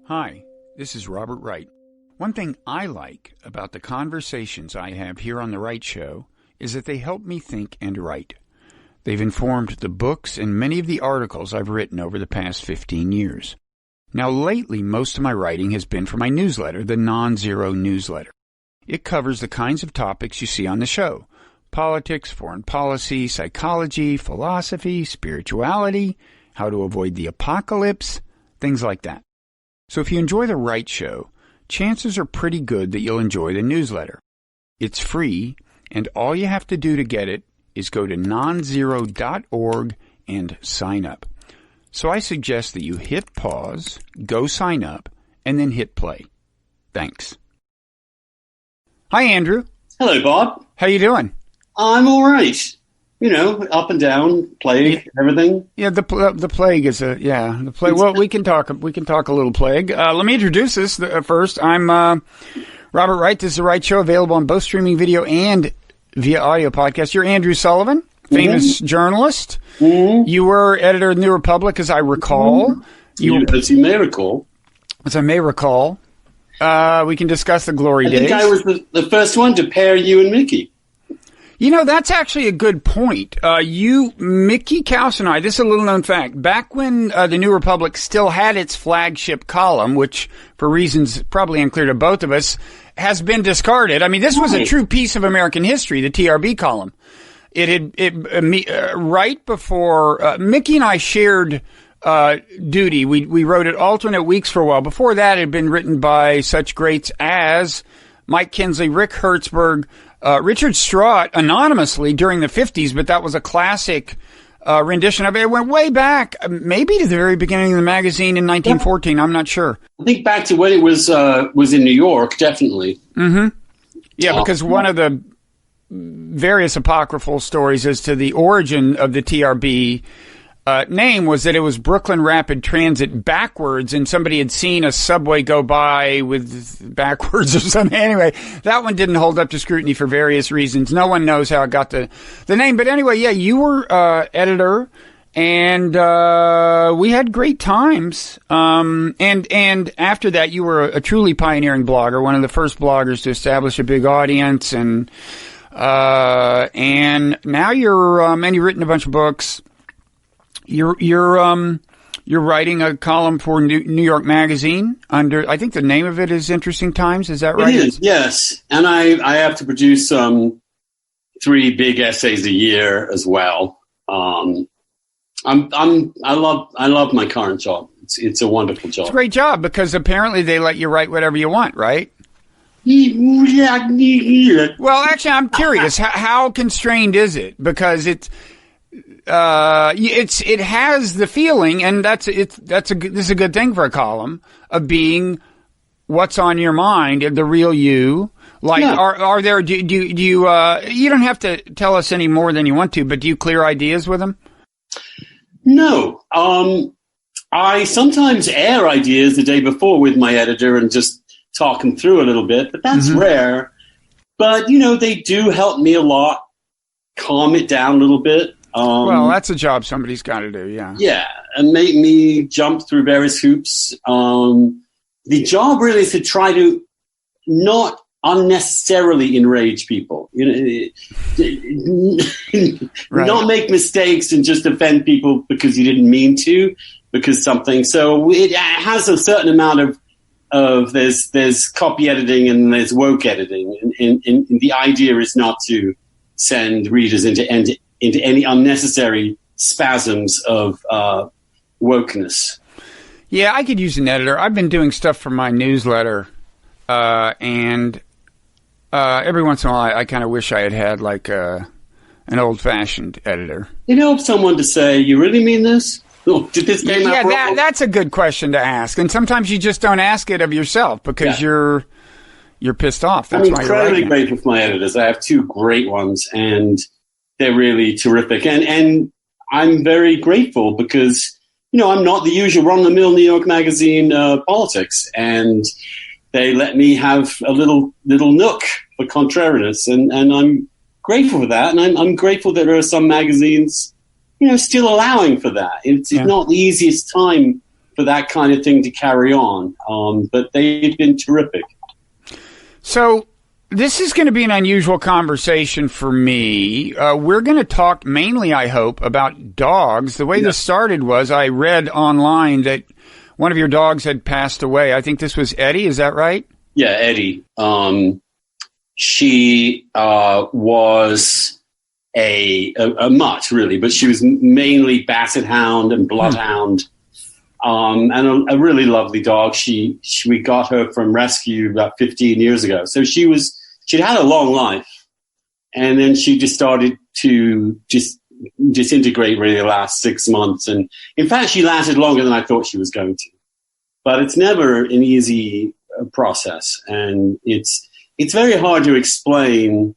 Hi, this is Robert Wright. One thing I like about the conversations I have here on The Wright Show is that they help me think and write. They've informed the books and many of the articles I've written over the past 15 years. Now, lately, most of my writing has been for my newsletter, the Nonzero newsletter. It covers the kinds of topics you see on the show: politics, foreign policy, psychology, philosophy, spirituality, how to avoid the apocalypse, things like that. So if you enjoy The Wright Show, chances are pretty good that you'll enjoy the newsletter. It's free, and all you have to do to get it is go to nonzero.org and sign up. So I suggest that you hit pause, go sign up, and then hit play. Thanks. Hi, Andrew. Hello, Bob. How you doing? I'm all right. You know, up and down, plague, everything. Yeah, the plague is the plague. Well, we can talk a little plague. Let me introduce this first. I'm Robert Wright. This is The Wright Show, available on both streaming video and via audio podcast. You're Andrew Sullivan, famous journalist. Mm-hmm. You were editor of the New Republic, as I recall. As you may recall. As I may recall. We can discuss the glory days. I think I was the first one to pair you and Mickey. You know, that's actually a good point. Mickey Kaus and I, this is a little known fact, back when the New Republic still had its flagship column, which for reasons probably unclear to both of us, has been discarded. I mean, this was a true piece of American history, the TRB column. Right before, Mickey and I shared duty. We wrote it alternate weeks for a while. Before that, it had been written by such greats as Mike Kinsley, Rick Hertzberg, Richard Straught anonymously during the 50s, but that was a classic rendition of it. It went way back, maybe to the very beginning of the magazine in 1914. I'm not sure. I think back to when it was in New York, definitely. Mm-hmm. Yeah, because one of the various apocryphal stories as to the origin of the TRB name was that it was Brooklyn Rapid Transit backwards, and somebody had seen a subway go by with backwards or something. Anyway, that one didn't hold up to scrutiny for various reasons. No one knows how it got the name. But anyway, yeah, you were editor, and we had great times. And after that, you were a truly pioneering blogger, one of the first bloggers to establish a big audience, and now you're and you've written a bunch of books. You're writing a column for New York Magazine under, I think the name of it is Interesting Times. Is that right? It is, yes. And I have to produce 3 big essays a year as well. I love my current job. It's a wonderful job. It's a great job because apparently they let you write whatever you want, right? Well, actually, I'm curious. How constrained is it? Because it has the feeling, and this is a good thing for a column, of being what's on your mind, the real you. Like, yeah. Are there? Do you? You don't have to tell us any more than you want to, but do you clear ideas with them? No. I sometimes air ideas the day before with my editor and just talk them through a little bit, but that's rare. But they do help me a lot, calm it down a little bit. Well, that's a job somebody's got to do, yeah. Yeah, and make me jump through various hoops. The job really is to try to not unnecessarily enrage people. Right. Not make mistakes and just offend people because you didn't mean to, because something. So it has a certain amount of there's copy editing and there's woke editing, and the idea is not to send readers into any unnecessary spasms of wokeness. Yeah, I could use an editor. I've been doing stuff for my newsletter, and every once in a while I kind of wish I had like an old-fashioned editor. It helps someone to say, you really mean this? Did this game out wrong? That's a good question to ask. And sometimes you just don't ask it of yourself because you're pissed off. That's I'm incredibly grateful for my editors. I have 2 great ones, and they're really terrific. And I'm very grateful because, I'm not the usual run-of-the-mill New York Magazine politics. And they let me have a little nook for contrariness. And I'm grateful for that. And I'm grateful that there are some magazines still allowing for that. It's not the easiest time for that kind of thing to carry on, but they've been terrific. So this is going to be an unusual conversation for me. We're going to talk mainly, I hope, about dogs. The way this started was I read online that one of your dogs had passed away. I think this was Eddy. Is that right? Yeah, Eddy. She was a mutt, really, but she was mainly basset hound and bloodhound, and a really lovely dog. We got her from rescue about 15 years ago. So she'd had a long life, and then she just started to disintegrate really the last 6 months. And in fact, she lasted longer than I thought she was going to. But it's never an easy process, and it's very hard to explain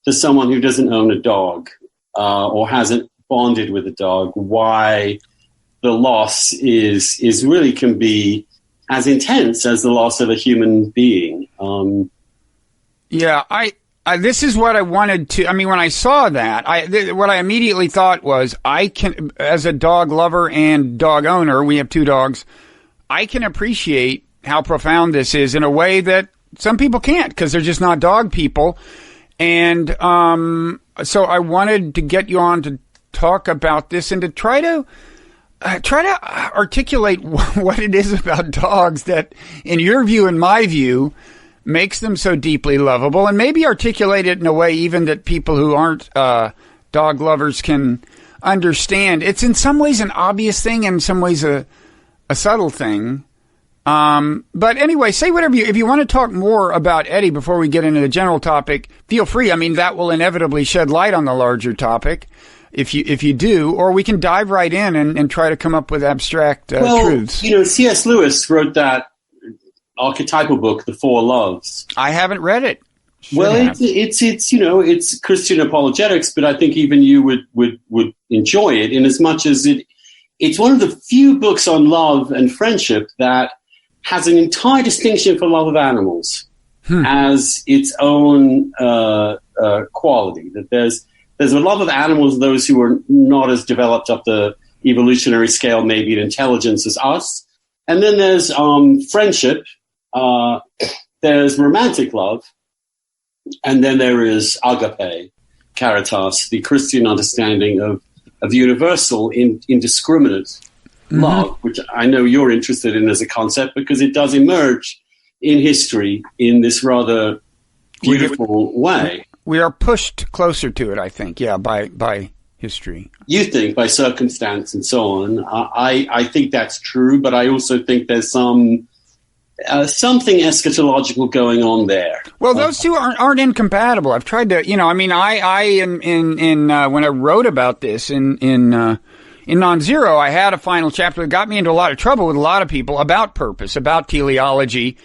to someone who doesn't own a dog or hasn't bonded with a dog why the loss is really can be as intense as the loss of a human being. This is what I wanted to. I mean, when I saw that, what I immediately thought was, I can, as a dog lover and dog owner, we have 2 dogs. I can appreciate how profound this is in a way that some people can't, because they're just not dog people. And so I wanted to get you on to talk about this and to try to articulate what it is about dogs that, in your view and my view, makes them so deeply lovable, and maybe articulate it in a way even that people who aren't dog lovers can understand. It's in some ways an obvious thing, and in some ways a subtle thing. But anyway, say whatever if you want to talk more about Eddy before we get into the general topic, feel free. I mean, that will inevitably shed light on the larger topic if you do, or we can dive right in and try to come up with abstract truths. C.S. Lewis wrote that archetypal book, The Four Loves. I haven't read it. It's Christian apologetics, but I think even you would enjoy it in as much as it's one of the few books on love and friendship that has an entire distinction for love of animals as its own quality. That there's a love of animals, those who are not as developed up the evolutionary scale, maybe in intelligence as us. And then there's friendship, there's romantic love, and then there is agape, caritas, the Christian understanding of universal, indiscriminate love, which I know you're interested in as a concept because it does emerge in history in this rather beautiful way. We are pushed closer to it, I think, by history. You think, by circumstance and so on. I think that's true, but I also think there's something eschatological going on there. Well, those two aren't incompatible. I've tried to, when I wrote about this in Nonzero, I had a final chapter that got me into a lot of trouble with a lot of people about purpose, about teleology,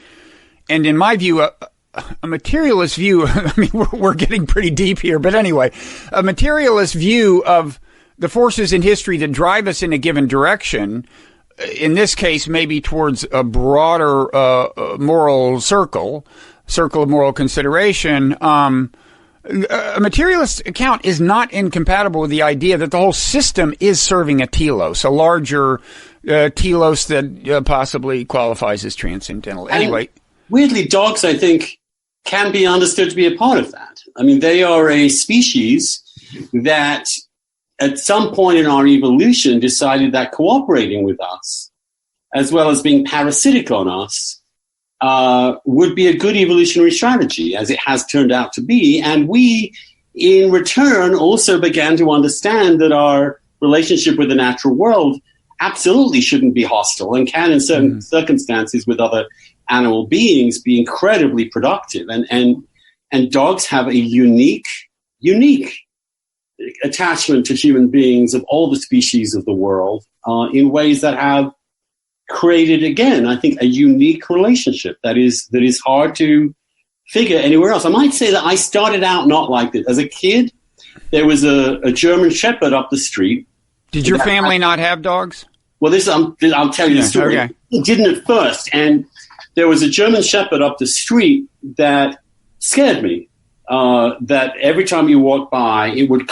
and in my view, a materialist view. I mean, we're getting pretty deep here, but anyway, a materialist view of the forces in history that drive us in a given direction. In this case, maybe towards a broader moral circle of moral consideration. A materialist account is not incompatible with the idea that the whole system is serving a telos, a larger telos that possibly qualifies as transcendental. Anyway. Weirdly, dogs, I think, can be understood to be a part of that. I mean, they are a species that at some point in our evolution decided that cooperating with us, as well as being parasitic on us, would be a good evolutionary strategy, as it has turned out to be. And we, in return, also began to understand that our relationship with the natural world absolutely shouldn't be hostile and can, in certain circumstances with other animal beings, be incredibly productive. And dogs have a unique attachment to human beings of all the species of the world in ways that have created, again, I think, a unique relationship that is hard to figure anywhere else. I might say that I started out not like this. As a kid, there was a German Shepherd up the street. Did your family not have dogs? Well, I'll tell you the story. Okay. It didn't at first, and there was a German Shepherd up the street that scared me. That every time you walked by, it would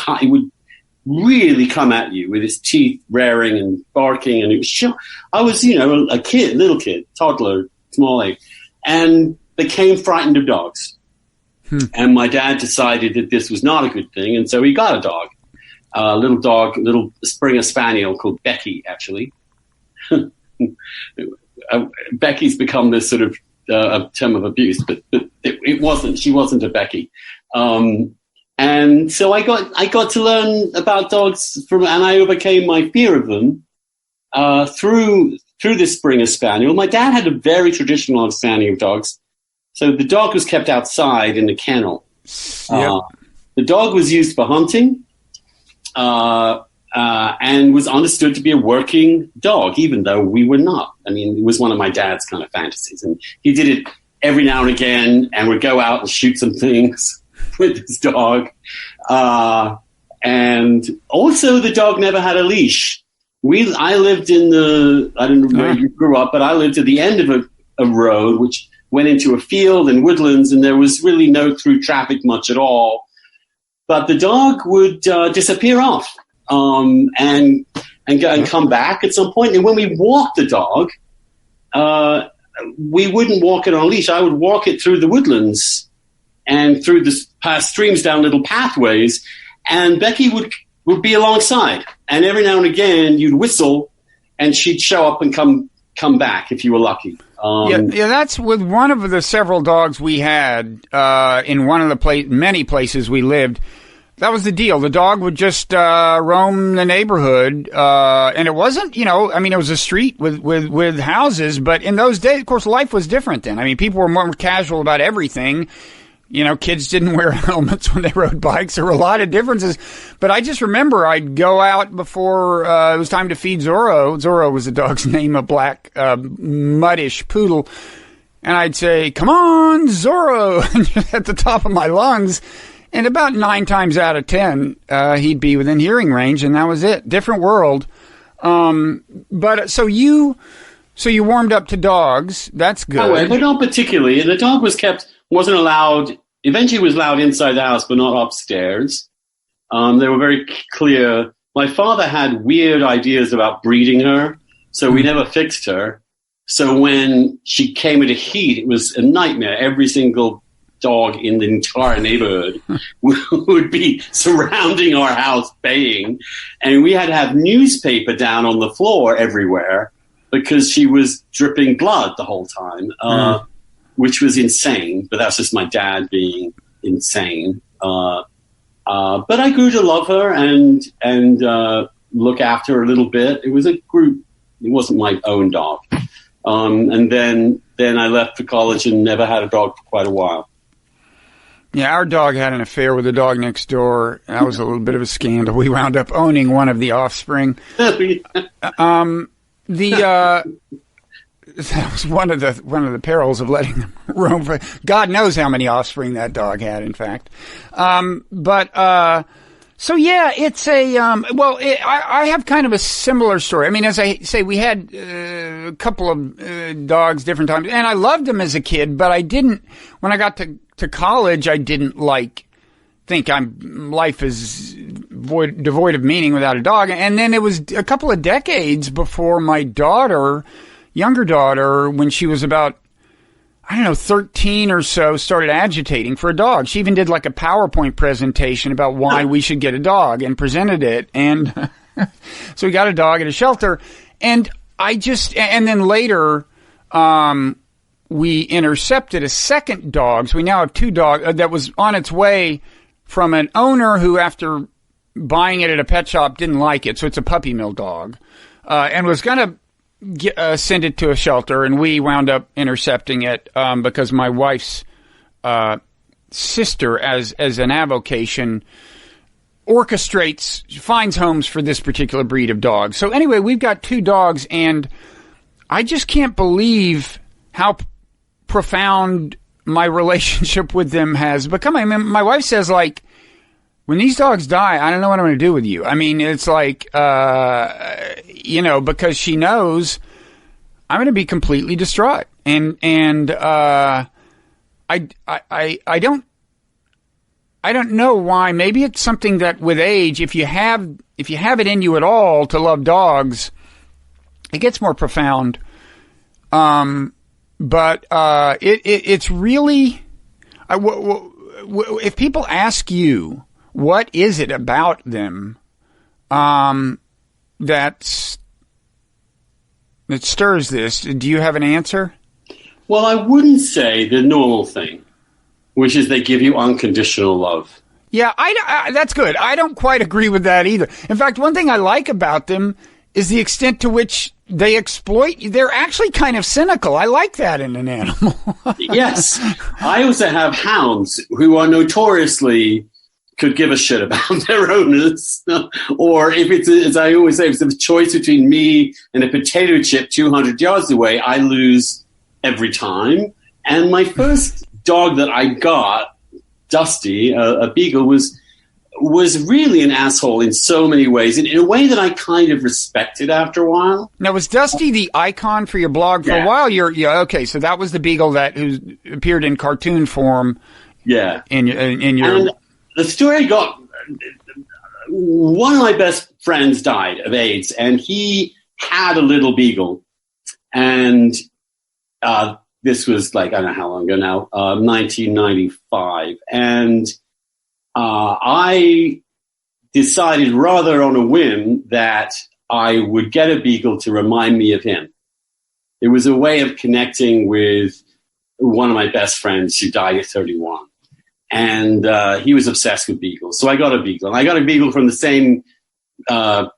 really come at you with its teeth raring and barking. And it was I was, a kid, little kid, toddler, small age, and became frightened of dogs. And my dad decided that this was not a good thing, and so he got a dog. A little Springer Spaniel called Becky, actually. Becky's become this sort of a term of abuse, but it wasn't. She wasn't a Becky. And so I got to learn about dogs and I overcame my fear of them through this Springer Spaniel. My dad had a very traditional understanding of dogs. So the dog was kept outside in the kennel. Yep. The dog was used for hunting and was understood to be a working dog, even though we were not. I mean, it was one of my dad's kind of fantasies. And he did it every now and again and would go out and shoot some things with his dog. And also the dog never had a leash. I lived I don't know where you grew up, but I lived at the end of a road, which went into a field and woodlands, and there was really no through traffic much at all. But the dog would disappear off and come back at some point. And when we walked the dog, we wouldn't walk it on a leash. I would walk it through the woodlands and through past streams down little pathways, and Becky would be alongside. And every now and again, you'd whistle, and she'd show up and come back if you were lucky. Yeah, that's with one of the several dogs we had in one of the many places we lived. That was the deal. The dog would just roam the neighborhood, and it wasn't, it was a street with houses, but in those days, of course, life was different then. I mean, people were more casual about everything. Kids didn't wear helmets when they rode bikes. There were a lot of differences. But I just remember I'd go out before it was time to feed Zorro. Zorro was the dog's name, a black, muddish poodle. And I'd say, "Come on, Zorro," at the top of my lungs. And about 9 times out of 10, he'd be within hearing range, and that was it. Different world. But so you warmed up to dogs. That's good. Oh, but not particularly. And the dog wasn't allowed, eventually was allowed inside the house, but not upstairs. They were very clear. My father had weird ideas about breeding her, so we never fixed her. So when she came into heat, it was a nightmare. Every single dog in the entire neighborhood would be surrounding our house baying. And we had to have newspaper down on the floor everywhere because she was dripping blood the whole time. Which was insane, but that's just my dad being insane. But I grew to love her and look after her a little bit. It was a group. It wasn't my own dog. And then I left for college and never had a dog for quite a while. Yeah, our dog had an affair with the dog next door. That was a little bit of a scandal. We wound up owning one of the offspring. That was one of the perils of letting them roam. God knows how many offspring that dog had, in fact. So yeah, it's I have kind of a similar story. I mean, as I say, we had a couple of dogs different times, and I loved them as a kid, but I didn't, when I got to college, I didn't think life is devoid of meaning without a dog. And then it was a couple of decades before my younger daughter, when she was about, 13 or so, started agitating for a dog. She even did a PowerPoint presentation about why we should get a dog and presented it. And so we got a dog at a shelter. And then later, we intercepted a second dog. So we now have 2 dogs that was on its way from an owner who, after buying it at a pet shop, didn't like it. So it's a puppy mill dog, and was going to send it to a shelter, and we wound up intercepting it because my wife's sister, as an avocation, finds homes for this particular breed of dog. So anyway, we've got 2 dogs, and I just can't believe how profound my relationship with them has become. I mean, my wife says, when these dogs die, I don't know what I'm going to do with you. I mean, it's because she knows I'm going to be completely distraught. And I don't I don't know why. Maybe it's something that with age, if you have it in you at all to love dogs, it gets more profound. But it's really, if people ask you what is it about them that stirs this, do you have an answer? Well, I wouldn't say the normal thing, which is they give you unconditional love. Yeah, that's good. I don't quite agree with that either. In fact, one thing I like about them is the extent to which they exploit. They're actually kind of cynical. I like that in an animal. Yes. I also have hounds who are notoriously could give a shit about their owners. Or if it's, as I always say, if it's a choice between me and a potato chip 200 yards away, I lose every time. And my first dog that I got, Dusty, a beagle, was really an asshole in so many ways, in a way that I kind of respected after a while. Now, was Dusty the icon for your blog for a while? Okay, so that was the beagle who appeared in cartoon form. Yeah, in your. And the story got, one of my best friends died of AIDS, and he had a little beagle, and this was like, I don't know how long ago now, 1995, and I decided rather on a whim that I would get a beagle to remind me of him. It was a way of connecting with one of my best friends who died at 31. And he was obsessed with beagles. So I got a beagle. And I got a beagle from the same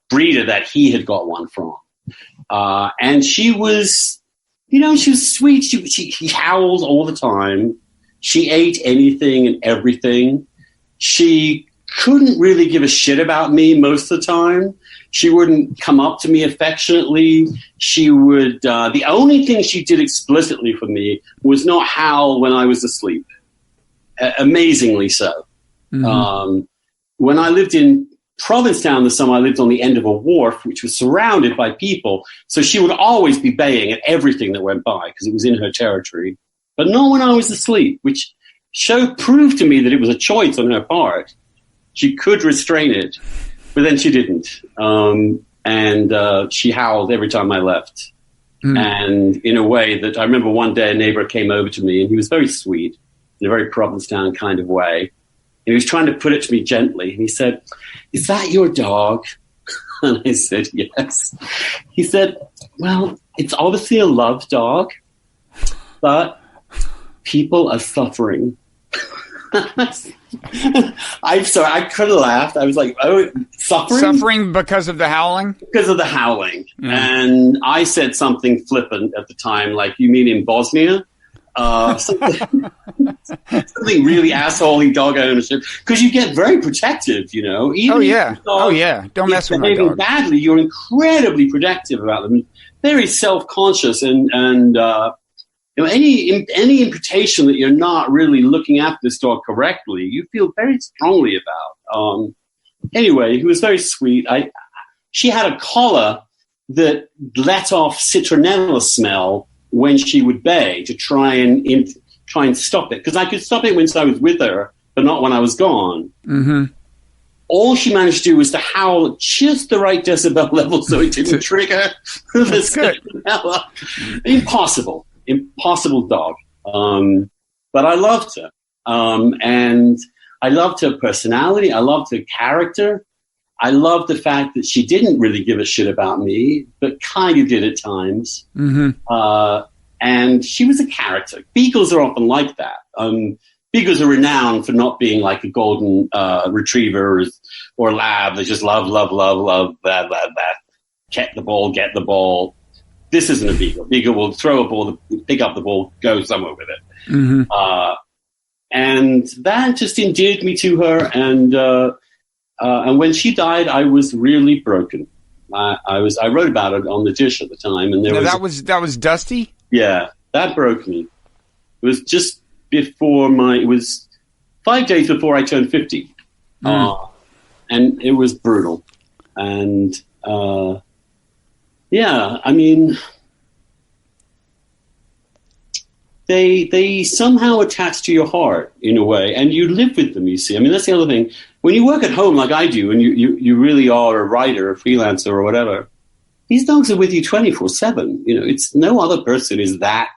breeder that he had got one from. And she was, she was sweet. She howled all the time. She ate anything and everything. She couldn't really give a shit about me most of the time. She wouldn't come up to me affectionately. She would, the only thing she did explicitly for me was not howl when I was asleep. Amazingly so. Mm-hmm. When I lived in Provincetown this summer, I lived on the end of a wharf, which was surrounded by people. So she would always be baying at everything that went by because it was in her territory, but not when I was asleep, which proved to me that it was a choice on her part. She could restrain it, but then she didn't. And she howled every time I left. Mm. And in a way that I remember one day a neighbor came over to me, and he was very sweet in a very Provincetown kind of way. And he was trying to put it to me gently. And he said, "Is that your dog?" And I said, "Yes." He said, "Well, it's obviously a love dog, but people are suffering." I'm sorry, I could have laughed. I was like, "Oh, suffering?" Suffering because of the howling? Because of the howling. Yeah. And I said something flippant at the time, like, "You mean in Bosnia?" Something really asshole-y dog ownership, because you get very protective, Even oh yeah, don't mess with my dog. Badly, you're incredibly protective about them, very self-conscious, and any imputation that you're not really looking after this dog correctly, you feel very strongly about. Anyway, he was very sweet. She had a collar that let off citronella smell when she would bay to try and stop it, because I could stop it when I was with her, but not when I was gone. Mm-hmm. All she managed to do was to howl at just the right decibel level so it didn't trigger the citronella. Impossible dog. But I loved her. And I loved her personality. I loved her character. I loved the fact that she didn't really give a shit about me, but kind of did at times. Mm-hmm. And she was a character. Beagles are often like that. Beagles are renowned for not being like a golden retriever or lab. They just love, blah. Get the ball. This isn't a beagle. Beagle will throw a ball, pick up the ball, go somewhere with it. Mm-hmm. And that just endeared me to her. And when she died, I was really broken. I wrote about it on the Dish at the time, and that was Dusty. Yeah, that broke me. It was just before it was 5 days before I turned 50, and it was brutal. And yeah, I mean, they somehow attach to your heart in a way, and you live with them, you see. I mean, that's the other thing. When you work at home like I do, and you really are a writer, a freelancer or whatever, these dogs are with you 24/7. You know, it's no other person is that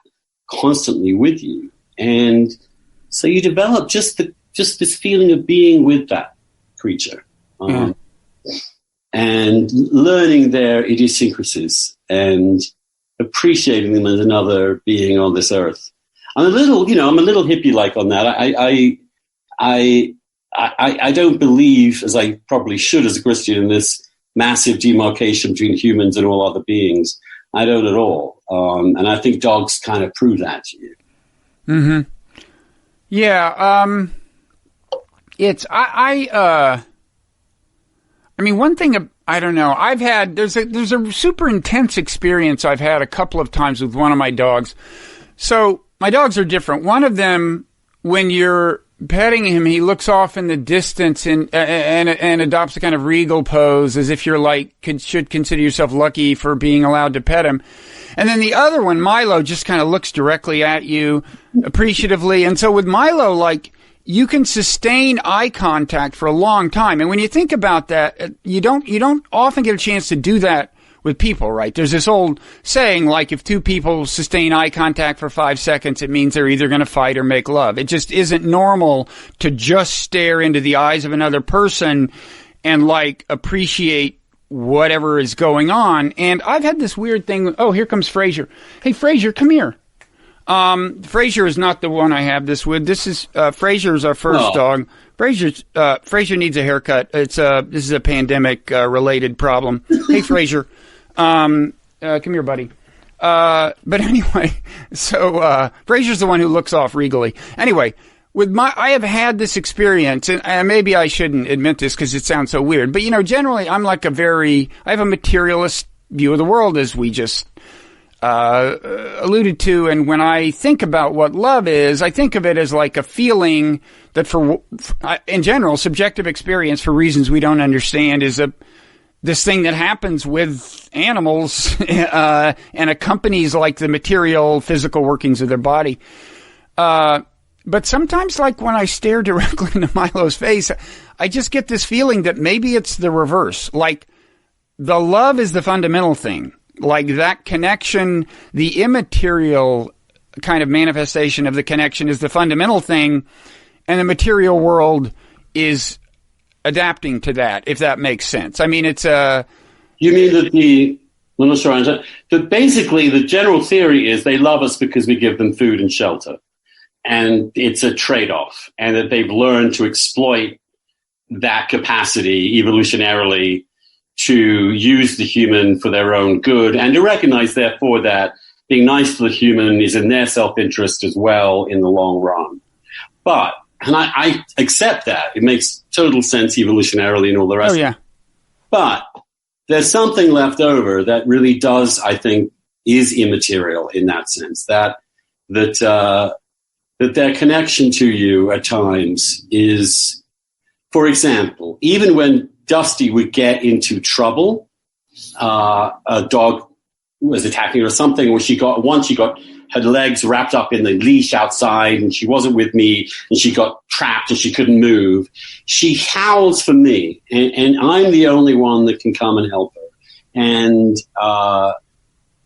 constantly with you. And so you develop just this feeling of being with that creature. And learning their idiosyncrasies and appreciating them as another being on this earth. I'm a little hippie-like on that. I don't believe, as I probably should as a Christian, in this massive demarcation between humans and all other beings. I don't at all. And I think dogs kind of prove that to you. Mm-hmm. Yeah. I mean, one thing, I don't know, there's a super intense experience I've had a couple of times with one of my dogs. So my dogs are different. One of them, when you're petting him, he looks off in the distance and adopts a kind of regal pose, as if you're should consider yourself lucky for being allowed to pet him. And then the other one, Milo, just kind of looks directly at you appreciatively. And so with Milo, you can sustain eye contact for a long time. And when you think about that, you don't often get a chance to do that with people, right? There's this old saying, if two people sustain eye contact for 5 seconds, it means they're either going to fight or make love. It just isn't normal to just stare into the eyes of another person and appreciate whatever is going on. And I've had this weird thing. Oh, here comes Frazier. Hey, Frazier, come here. Frazier is not the one I have this with. This is, Frazier's our first dog. Frazier needs a haircut. This is a pandemic, related problem. Hey, Frazier. Come here, buddy. But anyway, so, Frazier's the one who looks off regally. Anyway, I have had this experience, and maybe I shouldn't admit this because it sounds so weird, but generally I'm I have a materialist view of the world, as we just alluded to. And when I think about what love is, I think of it as a feeling that in general, subjective experience for reasons we don't understand is this thing that happens with animals, and accompanies the material physical workings of their body. But sometimes when I stare directly into Milo's face, I just get this feeling that maybe it's the reverse. The love is the fundamental thing. That connection, the immaterial kind of manifestation of the connection is the fundamental thing, and the material world is adapting to that, if that makes sense. I mean, it's a... You mean that I'm not sure that basically the general theory is they love us because we give them food and shelter, and it's a trade-off, and that they've learned to exploit that capacity evolutionarily to use the human for their own good, and to recognize, therefore, that being nice to the human is in their self-interest as well in the long run. And I accept that. It makes total sense evolutionarily and all the rest. Oh, yeah. But there's something left over that really does, I think, is immaterial in that sense, that their connection to you at times is, for example, even when Dusty would get into trouble, a dog was attacking her or something, or she got her legs wrapped up in the leash outside and she wasn't with me and she got trapped and she couldn't move. She howls for me, and I'm the only one that can come and help her. And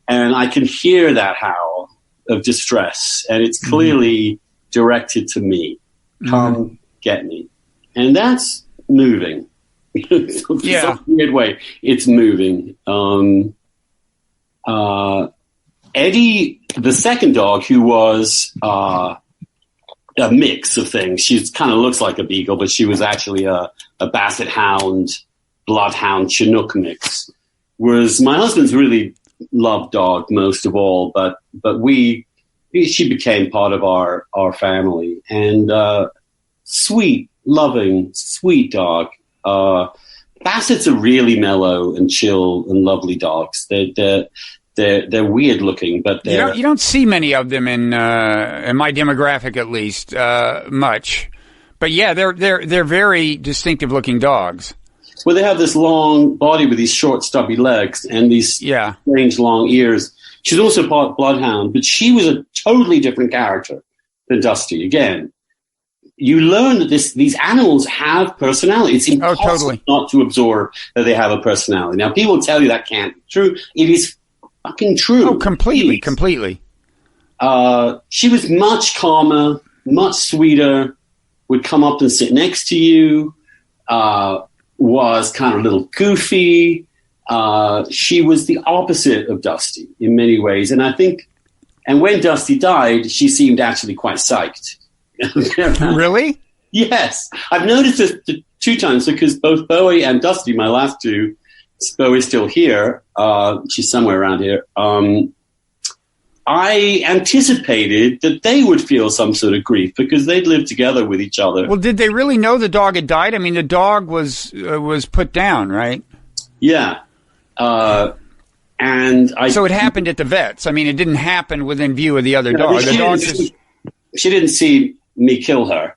I can hear that howl of distress, and it's clearly directed to me. Come get me. And that's moving. Yeah. Some weird way. It's moving. Eddie, the second dog, who was a mix of things. She kind of looks like a beagle, but she was actually a basset hound, bloodhound, Chinook mix. Was my husband's really loved dog most of all, but she became part of our family, and sweet, loving, sweet dog. Bassets are really mellow and chill and lovely dogs. They're weird looking, but you don't see many of them in my demographic, at least, much. But yeah, they're very distinctive looking dogs. Well, they have this long body with these short, stubby legs and these strange long ears. She's also part bloodhound, but she was a totally different character than Dusty. Again, you learn that these animals have personality. It's impossible not to absorb that they have a personality. Now, people tell you that can't be true. It is fucking true. Oh, completely. She was much calmer, much sweeter, would come up and sit next to you, was kind of a little goofy. She was the opposite of Dusty in many ways. And I think, and when Dusty died, she seemed actually quite psyched. Really? Yes. I've noticed this 2 times because both Bowie and Dusty, my last 2, Bowie's still here. She's somewhere around here. I anticipated that they would feel some sort of grief because they'd lived together with each other. Well, did they really know the dog had died? I mean, the dog was put down, right? Yeah. So it happened at the vet's. I mean, it didn't happen within view of the other dog. She didn't see me kill her.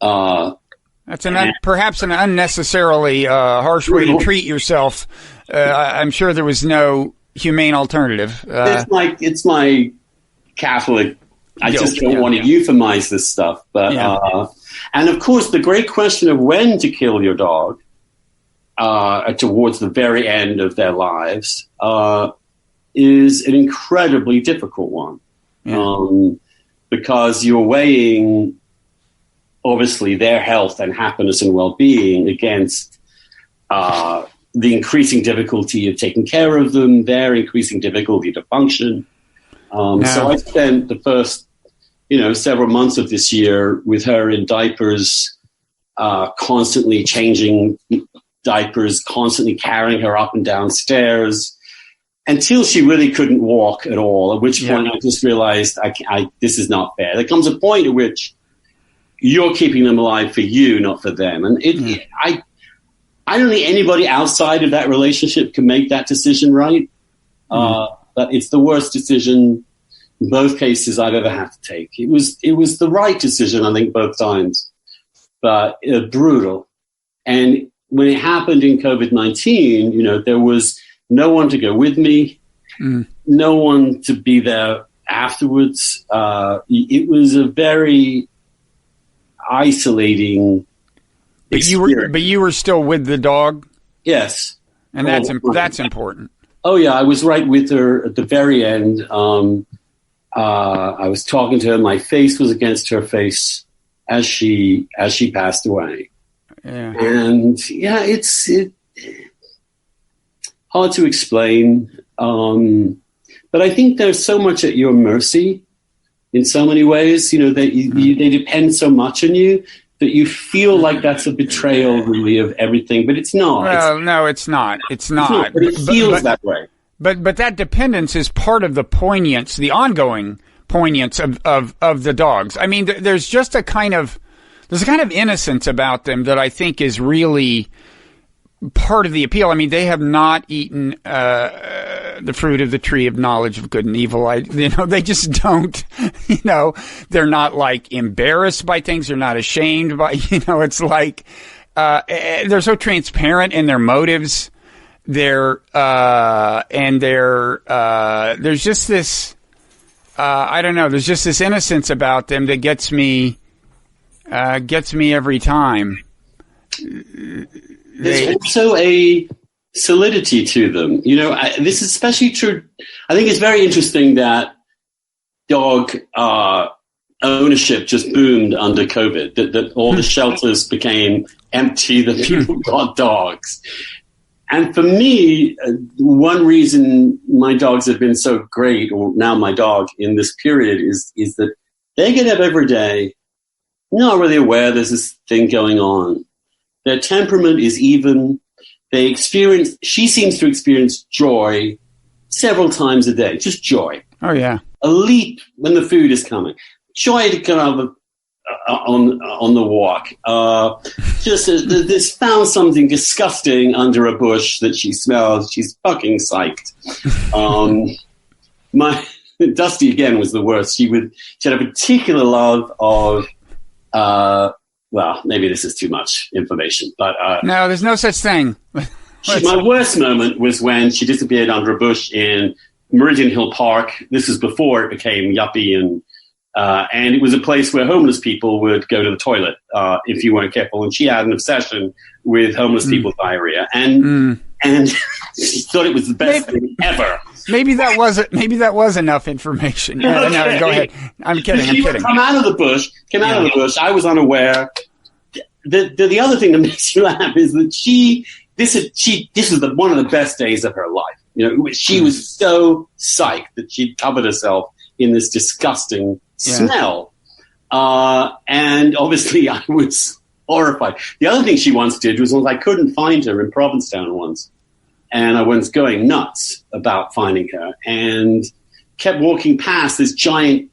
That's perhaps an unnecessarily harsh way to treat yourself. I'm sure there was no humane alternative. It's my Catholic. I just don't want to euphemize this stuff. But and of course, the great question of when to kill your dog towards the very end of their lives is an incredibly difficult one. Yeah. Because you're weighing, obviously, their health and happiness and well-being against the increasing difficulty of taking care of them, their increasing difficulty to function. So I spent the first, several months of this year with her in diapers, constantly changing diapers, constantly carrying her up and down stairs, until she really couldn't walk at all, at which point I just realized this is not fair. There comes a point at which you're keeping them alive for you, not for them. And I don't think anybody outside of that relationship can make that decision right. But it's the worst decision in both cases I've ever had to take. It was the right decision, I think, both times, but brutal. And when it happened in COVID-19, there was no one to go with me, no one to be there afterwards. It was a very isolating experience. But you were still with the dog? Yes. And that's important. Oh, yeah. I was right with her at the very end. I was talking to her. My face was against her face as she passed away. Yeah. And, it's hard to explain. But I think there's so much at your mercy in so many ways, they depend so much on you that you feel like that's a betrayal, really, of everything. But it's not. Well, no, it's not. It's not. But it feels that way. But that dependence is part of the poignance, the ongoing poignance of the dogs. I mean, there's just a kind of innocence about them that I think is really part of the appeal. I mean, they have not eaten the fruit of the tree of knowledge of good and evil. They just don't. They're not like embarrassed by things. They're not ashamed by. It's like they're so transparent in their motives. There's just this. I don't know. There's just this innocence about them that gets me every time. There's also a solidity to them. This is especially true. I think it's very interesting that dog ownership just boomed under COVID, that all the shelters became empty, that people got dogs. And for me, one reason my dogs have been so great, or now my dog in this period, is that they get up every day, not really aware there's this thing going on. Their temperament is even. She seems to experience joy several times a day, just joy. Oh, yeah. A leap when the food is coming. Joy to come out on the walk. Just found something disgusting under a bush that she smells. She's fucking psyched. My Dusty, again, was the worst. She had a particular love of... well, maybe this is too much information, but... no, there's no such thing. My worst moment was when she disappeared under a bush in Meridian Hill Park. This was before it became yuppie, and it was a place where homeless people would go to the toilet if you weren't careful. And she had an obsession with homeless people's diarrhea, and she thought it was the best thing ever. Maybe that was enough information. No, go ahead. I'm kidding. She would come out of the bush. I was unaware. The other thing that makes you laugh is that this was one of the best days of her life. You know, she was so psyched that she'd covered herself in this disgusting smell. And obviously I was horrified. The other thing she once did was I couldn't find her in Provincetown once. And I was going nuts about finding her and kept walking past this giant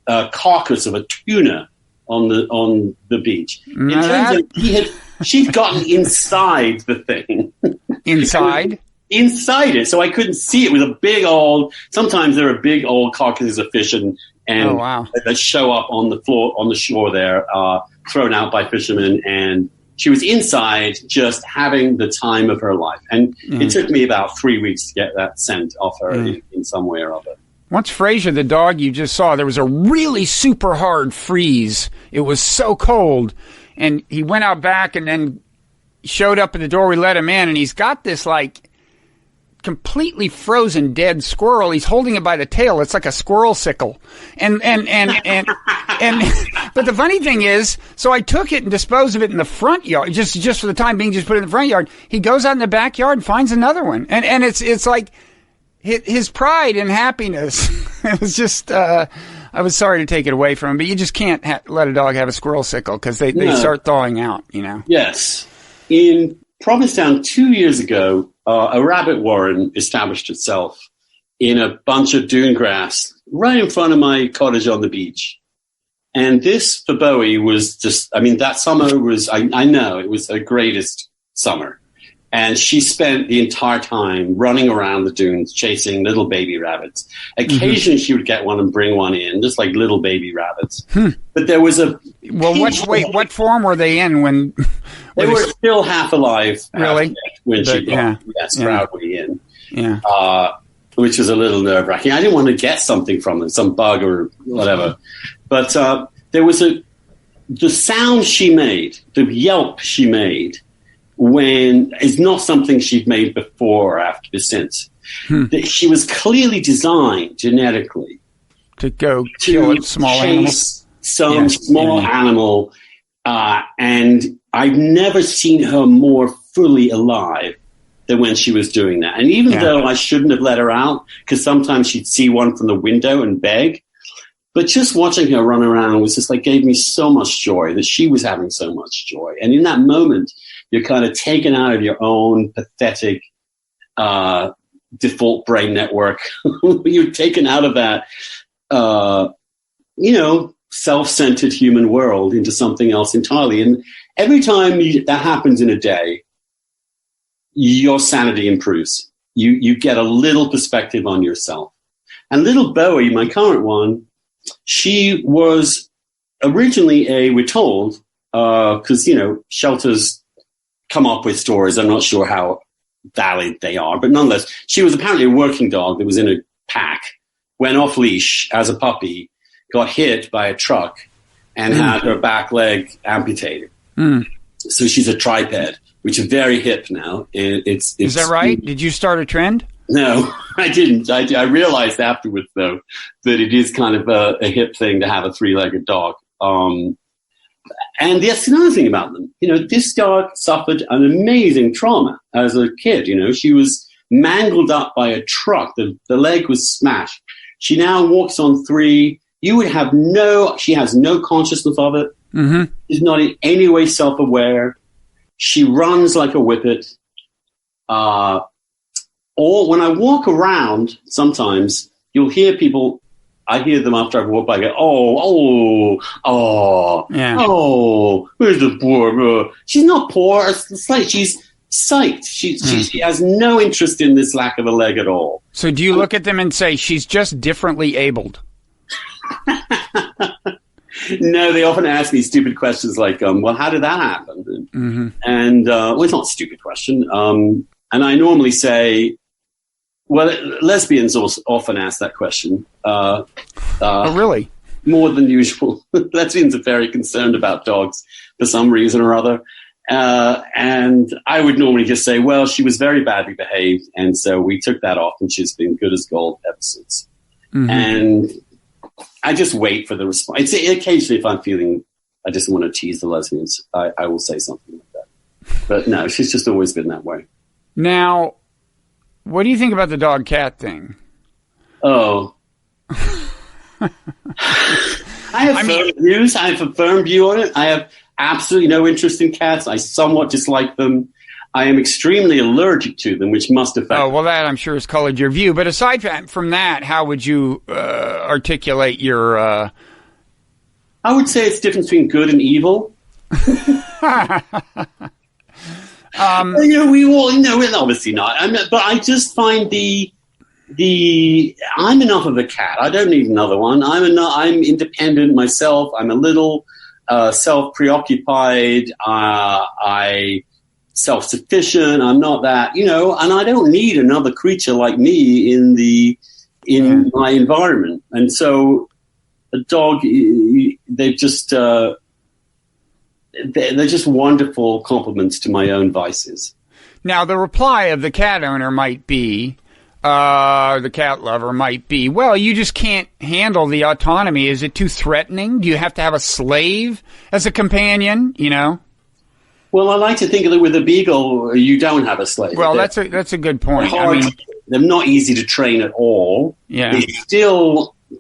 carcass of a tuna on the beach. It turns out she'd gotten inside the thing. Inside? Inside it, so I couldn't see it. It was a big old. Sometimes there are big old carcasses of fish and that show up on the floor on the shore there, thrown out by fishermen. And she was inside, just having the time of her life. And it took me about 3 weeks to get that scent off her in some way or other. Once Fraser, the dog you just saw, there was a really super hard freeze. It was so cold, and he went out back and then showed up at the door. We let him in, and he's got this completely frozen dead squirrel. He's holding it by the tail. It's like a squirrel sickle. And but the funny thing is, so I took it and disposed of it in the front yard, just for the time being, just put it in the front yard. He goes out in the backyard and finds another one. And it's like his pride and happiness. It was just, I was sorry to take it away from him, but you just can't let a dog have a squirrel sickle because they start thawing out, you know? Yes. In Provincetown 2 years ago, a rabbit warren established itself in a bunch of dune grass right in front of my cottage on the beach. And this, for Bowie, was just, that summer was, I know, it was her greatest summer. And she spent the entire time running around the dunes, chasing little baby rabbits. Occasionally she would get one and bring one in, just like little baby rabbits. But there was what form were they in when... They were still half alive. Really? When she brought proudly in. Yeah. Which was a little nerve-wracking. I didn't want to get something from them, some bug or whatever. But there was the sound she made, the yelp she made, is not something she'd made before or after since. That she was clearly designed genetically to go kill small animals. Some small animal, and I've never seen her more fully alive than when she was doing that. And even though I shouldn't have let her out, because sometimes she'd see one from the window and beg, but just watching her run around was just gave me so much joy that she was having so much joy. And in that moment, you're kind of taken out of your own pathetic default brain network. You're taken out of that, self-centered human world into something else entirely. And every time that happens in a day, your sanity improves. You get a little perspective on yourself. And little Bowie, my current one, she was originally we're told, because, shelters come up with stories. I'm not sure how valid they are, but nonetheless, she was apparently a working dog that was in a pack, went off leash as a puppy, got hit by a truck, and had her back leg amputated. So she's a triped, which is very hip now. Is that right? Did you start a trend? No, I didn't. I realized afterwards, though, that it is kind of a hip thing to have a three-legged dog. And that's another thing about them. This dog suffered an amazing trauma as a kid. She was mangled up by a truck. The leg was smashed. She now walks on three. She has no consciousness of it. She's not in any way self-aware. She runs like a whippet. Or when I walk around, sometimes you'll hear people. I hear them after I've walked by. I go, where's the poor? She's not poor. It's like she's psyched. She has no interest in this lack of a leg at all. So do you look at them and say she's just differently abled? No, they often ask me stupid questions like, how did that happen? And it's not a stupid question. And I normally say, Well, lesbians also often ask that question. Oh, really? More than usual. Lesbians are very concerned about dogs for some reason or other. And I would normally just say, well, she was very badly behaved, and so we took that off, and she's been good as gold ever since. Mm-hmm. And I just wait for the response. Occasionally, if I'm feeling I just want to tease the lesbians, I will say something like that. But no, she's just always been that way. Now, what do you think about the dog-cat thing? Oh. I have firm views. I have a firm view on it. I have absolutely no interest in cats. I somewhat dislike them. I am extremely allergic to them, which must affect. Oh, well, that I'm sure has colored your view. But aside from that, how would you articulate your... I would say it's the difference between good and evil. We all know it. Obviously not. But I just find I'm enough of a cat. I don't need another one. I'm independent myself. I'm a little self-preoccupied. I self-sufficient. I'm not that, and I don't need another creature like me in my environment. And so a dog, they're just wonderful compliments to my own vices. Now, the reply of the cat owner might be, the cat lover might be, well, you just can't handle the autonomy. Is it too threatening? Do you have to have a slave as a companion, Well, I like to think that with a beagle, you don't have a slave. Well, that's a good point. They're not easy to train at all. Yeah.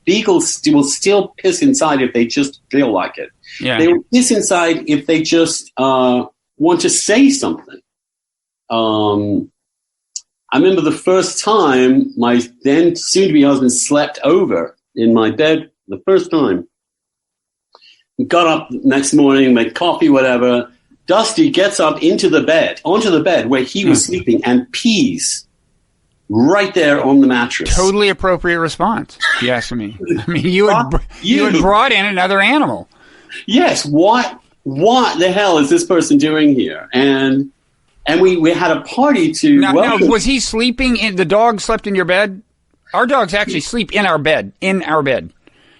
Beagles will still piss inside if they just feel like it. Yeah. They will piss inside if they just want to say something. I remember the first time my then soon-to-be husband slept over in my bed, the first time. Got up next morning, made coffee, whatever. Dusty gets up onto the bed where he was sleeping, and pees right there on the mattress. Totally appropriate response, if you ask me. I mean, you had brought in another animal. Yes. What the hell is this person doing here? And we had a party to now, was he sleeping the dog slept in your bed? Our dogs actually sleep in our bed. And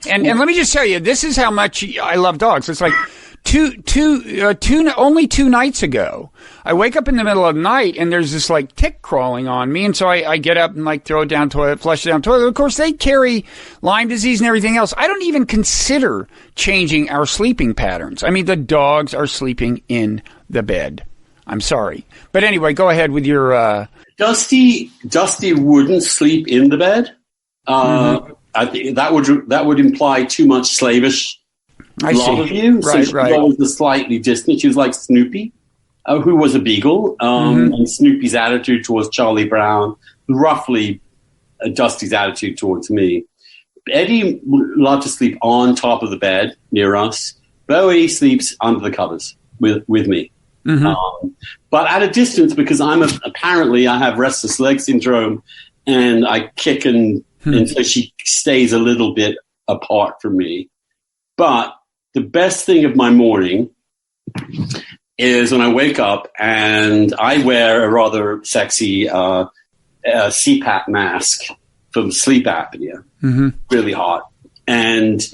let me just tell you, this is how much I love dogs. It's like only 2 nights ago, I wake up in the middle of the night and there's this like tick crawling on me. And so I get up and like throw it down toilet, flush it down toilet. Of course, they carry Lyme disease and everything else. I don't even consider changing our sleeping patterns. I mean, the dogs are sleeping in the bed. I'm sorry. But anyway, go ahead with your... Dusty wouldn't sleep in the bed. I think that would imply too much slavish love of you. So she was always slightly distant. She was like Snoopy, who was a beagle. And Snoopy's attitude towards Charlie Brown, roughly Dusty's attitude towards me. Eddie loved to sleep on top of the bed near us. Bowie sleeps under the covers with me. But at a distance, because apparently I have restless leg syndrome and I kick and so she stays a little bit apart from me. But the best thing of my morning is when I wake up and I wear a rather sexy CPAP mask for sleep apnea, really hot. And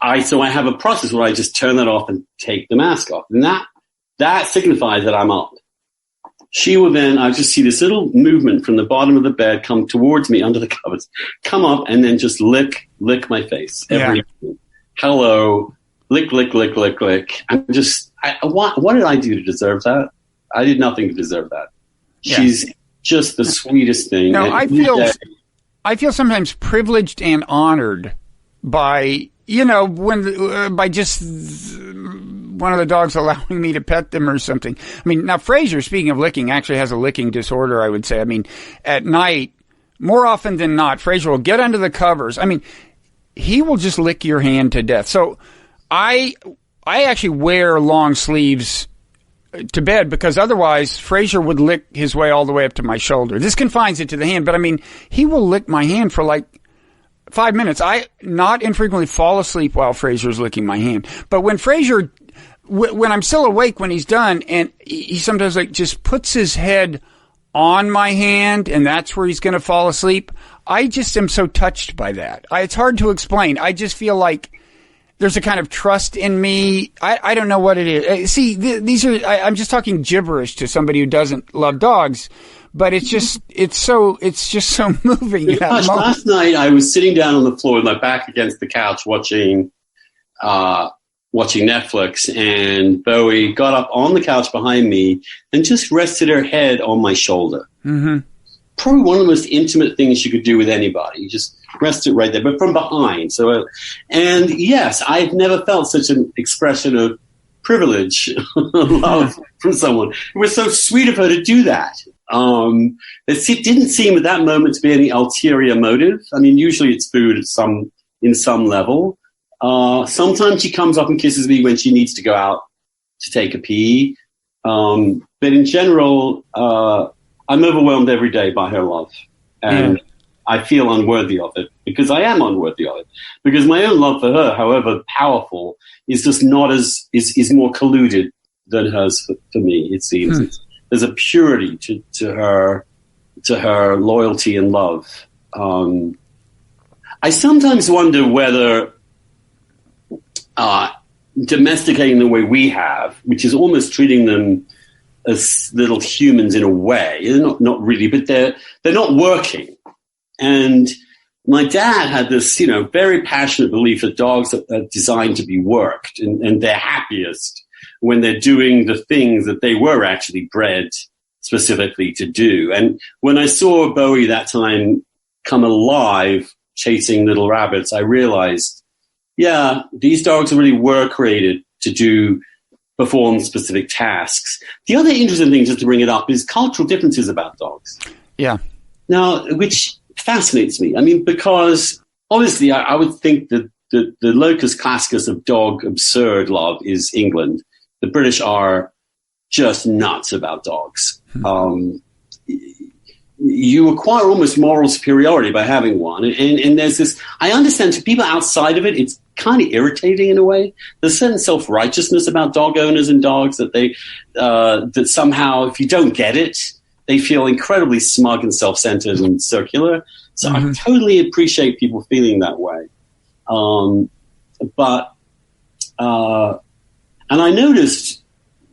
I have a process where I just turn that off and take the mask off. And that signifies that I'm up. She will then, I just see this little movement from the bottom of the bed come towards me under the covers, come up and then just lick my face. Hello, lick. I'm just, what did I do to deserve that? I did nothing to deserve that. Yeah. She's just the sweetest thing. No, I feel sometimes privileged and honored by, by just one of the dogs allowing me to pet them or something. I mean, now Fraser, speaking of licking, actually has a licking disorder, I would say. I mean, at night, more often than not, Fraser will get under the covers. I mean, he will just lick your hand to death. So I actually wear long sleeves to bed because otherwise Fraser would lick his way all the way up to my shoulder. This confines it to the hand, but I mean, he will lick my hand for like 5 minutes. I not infrequently fall asleep while Fraser's licking my hand. But when Fraser, when I'm still awake when he's done, and he sometimes like just puts his head on my hand and that's where he's going to fall asleep. I just am so touched by that. It's hard to explain. I just feel like there's a kind of trust in me. I don't know what it is. See, these are, I'm just talking gibberish to somebody who doesn't love dogs, but it's just so moving. Gosh, last night I was sitting down on the floor with my back against the couch watching Netflix, and Bowie got up on the couch behind me and just rested her head on my shoulder. Mm-hmm. Probably one of the most intimate things you could do with anybody. You just rest it right there, but from behind. So, and yes, I've never felt such an expression of privilege, love from someone. It was so sweet of her to do that. It didn't seem at that moment to be any ulterior motive. I mean, usually it's food in some level. Sometimes she comes up and kisses me when she needs to go out to take a pee. But in general, I'm overwhelmed every day by her love. And I feel unworthy of it because I am unworthy of it. Because my own love for her, however powerful, is just not is more colluded than hers for me, it seems. There's a purity to her loyalty and love. I sometimes wonder whether domesticating the way we have, which is almost treating them as little humans in a way, not really, but they're not working. And my dad had this, very passionate belief that dogs are designed to be worked, and they're happiest when they're doing the things that they were actually bred specifically to do. And when I saw Bowie that time come alive chasing little rabbits, I realized, yeah, these dogs really were created to perform specific tasks. The other interesting thing, just to bring it up, is cultural differences about dogs. Yeah. Now, which fascinates me. I mean, because obviously I would think that the locus classicus of dog absurd love is England. The British are just nuts about dogs. You acquire almost moral superiority by having one. And there's this, I understand to people outside of it, it's kind of irritating in a way. There's a certain self-righteousness about dog owners and dogs that that somehow, if you don't get it, they feel incredibly smug and self-centered and circular. So I totally appreciate people feeling that way. And I noticed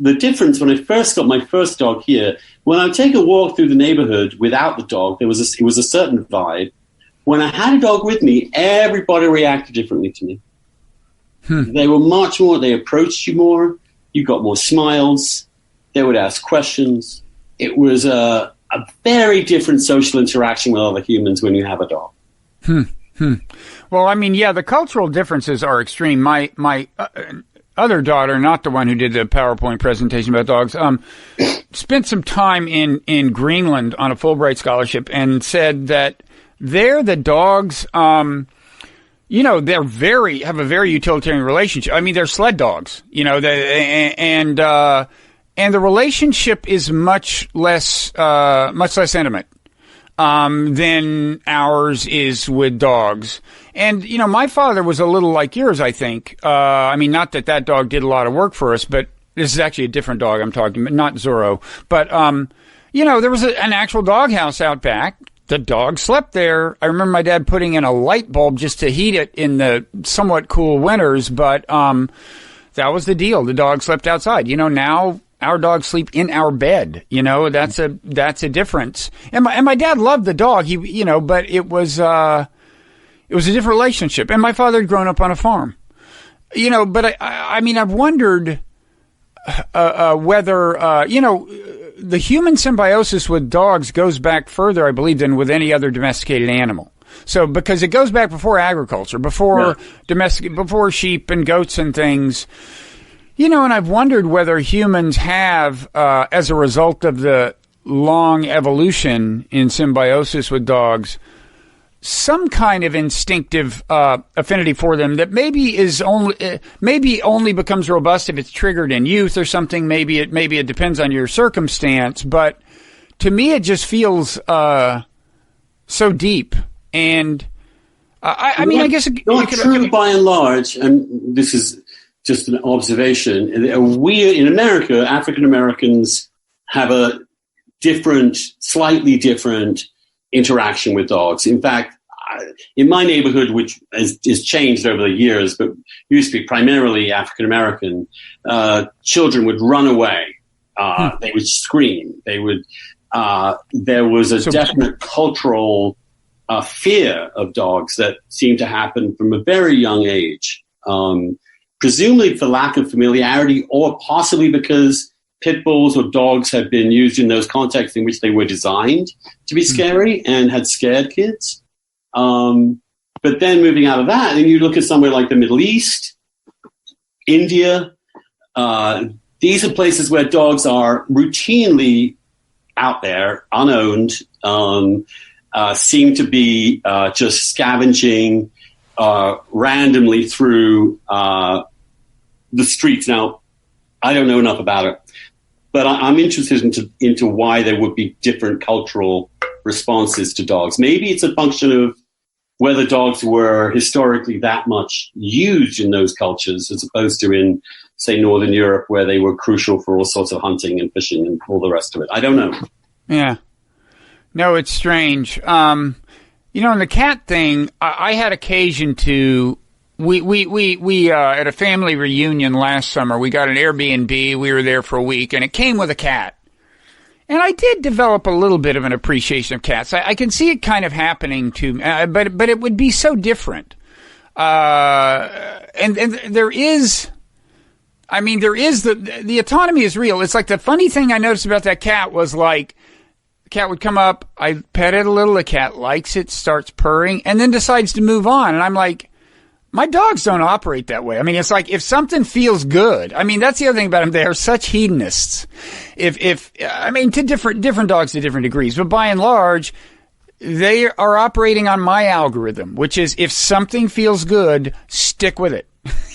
the difference when I first got my first dog here. When I would take a walk through the neighborhood without the dog, it was a certain vibe. When I had a dog with me, everybody reacted differently to me. They were much more, they approached you more, you got more smiles, they would ask questions. It was a very different social interaction with other humans when you have a dog. Well, I mean, yeah, the cultural differences are extreme. My other daughter, not the one who did the PowerPoint presentation about dogs, spent some time in Greenland on a Fulbright scholarship and said that there the dogs, they're have a very utilitarian relationship. I mean, they're sled dogs, and the relationship is much less intimate than ours is with dogs. And, my father was a little like yours, I think. I mean, not that dog did a lot of work for us, but this is actually a different dog I'm talking about, not Zorro. But, there was an actual doghouse out back. The dog slept there. I remember my dad putting in a light bulb just to heat it in the somewhat cool winters, but that was the deal. The dog slept outside. Now our dogs sleep in our bed. That's a difference. And my dad loved the dog. But it was a different relationship. And my father had grown up on a farm. But I mean, I've wondered whether the human symbiosis with dogs goes back further, I believe, than with any other domesticated animal. So, because it goes back before agriculture, before sheep and goats and things. And I've wondered whether humans have, as a result of the long evolution in symbiosis with dogs, some kind of instinctive affinity for them that maybe only becomes robust if it's triggered in youth or something. Maybe it depends on your circumstance, but to me it just feels so deep. And I mean, I guess not true by and large. And this is just an observation. We in America, African Americans have a slightly different interaction with dogs. In fact, in my neighborhood, which is changed over the years, but used to be primarily African American, children would run away. They would scream. They would. There was a definite cultural fear of dogs that seemed to happen from a very young age, presumably for lack of familiarity, or possibly because pit bulls or dogs had been used in those contexts in which they were designed to be scary and had scared kids. But then moving out of that, and you look at somewhere like the Middle East, India, these are places where dogs are routinely out there, unowned, seem to be just scavenging randomly through the streets. Now, I don't know enough about it, but I'm interested into why there would be different cultural responses to dogs. Maybe it's a function of whether dogs were historically that much used in those cultures as opposed to in, say, Northern Europe, where they were crucial for all sorts of hunting and fishing and all the rest of it. I don't know. Yeah. No, it's strange. In the cat thing, I had occasion to, we at a family reunion last summer, we got an Airbnb. We were there for a week, and it came with a cat. And I did develop a little bit of an appreciation of cats. I can see it kind of happening to, but it would be so different. And there is the autonomy is real. It's like the funny thing I noticed about that cat was like, the cat would come up, I pet it a little, the cat likes it, starts purring, and then decides to move on. And I'm like, my dogs don't operate that way. I mean, it's like if something feels good. I mean, that's the other thing about them. They are such hedonists. To different dogs to different degrees, but by and large, they are operating on my algorithm, which is if something feels good, stick with it.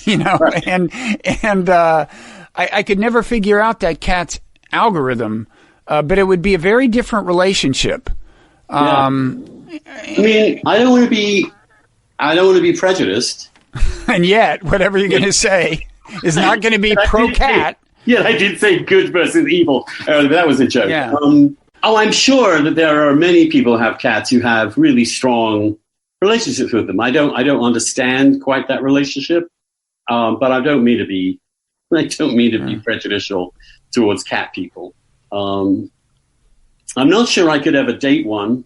Right. And I could never figure out that cat's algorithm, but it would be a very different relationship. I don't want to be prejudiced. And yet, whatever you're going to say is not going to be pro-cat. Yeah, I did say good versus evil. That was a joke. Yeah. I'm sure that there are many people who have cats who have really strong relationships with them. I don't understand quite that relationship, but I don't mean to be prejudicial towards cat people. I'm not sure I could ever date one.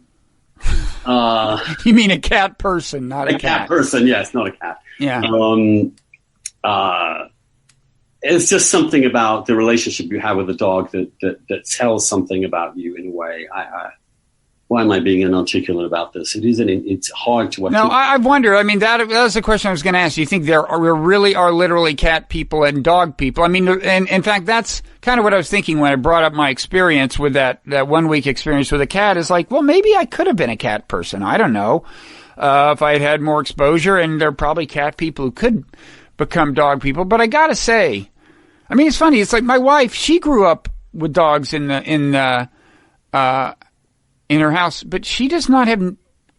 You mean a cat person, not a cat. A cat person, yes, not a cat. Yeah. It's just something about the relationship you have with a dog that tells something about you in a way. Why am I being inarticulate about this? It's hard to. No, I've wondered. I mean, that was the question I was going to ask. Do you think there really are literally cat people and dog people? I mean, and in fact, that's kind of what I was thinking when I brought up my experience with that 1 week experience with a cat. Is like, well, maybe I could have been a cat person. I don't know if I had more exposure, and there are probably cat people who could become dog people. But I gotta say, I mean, it's funny. It's like my wife. She grew up with dogs in her house, but she does not have,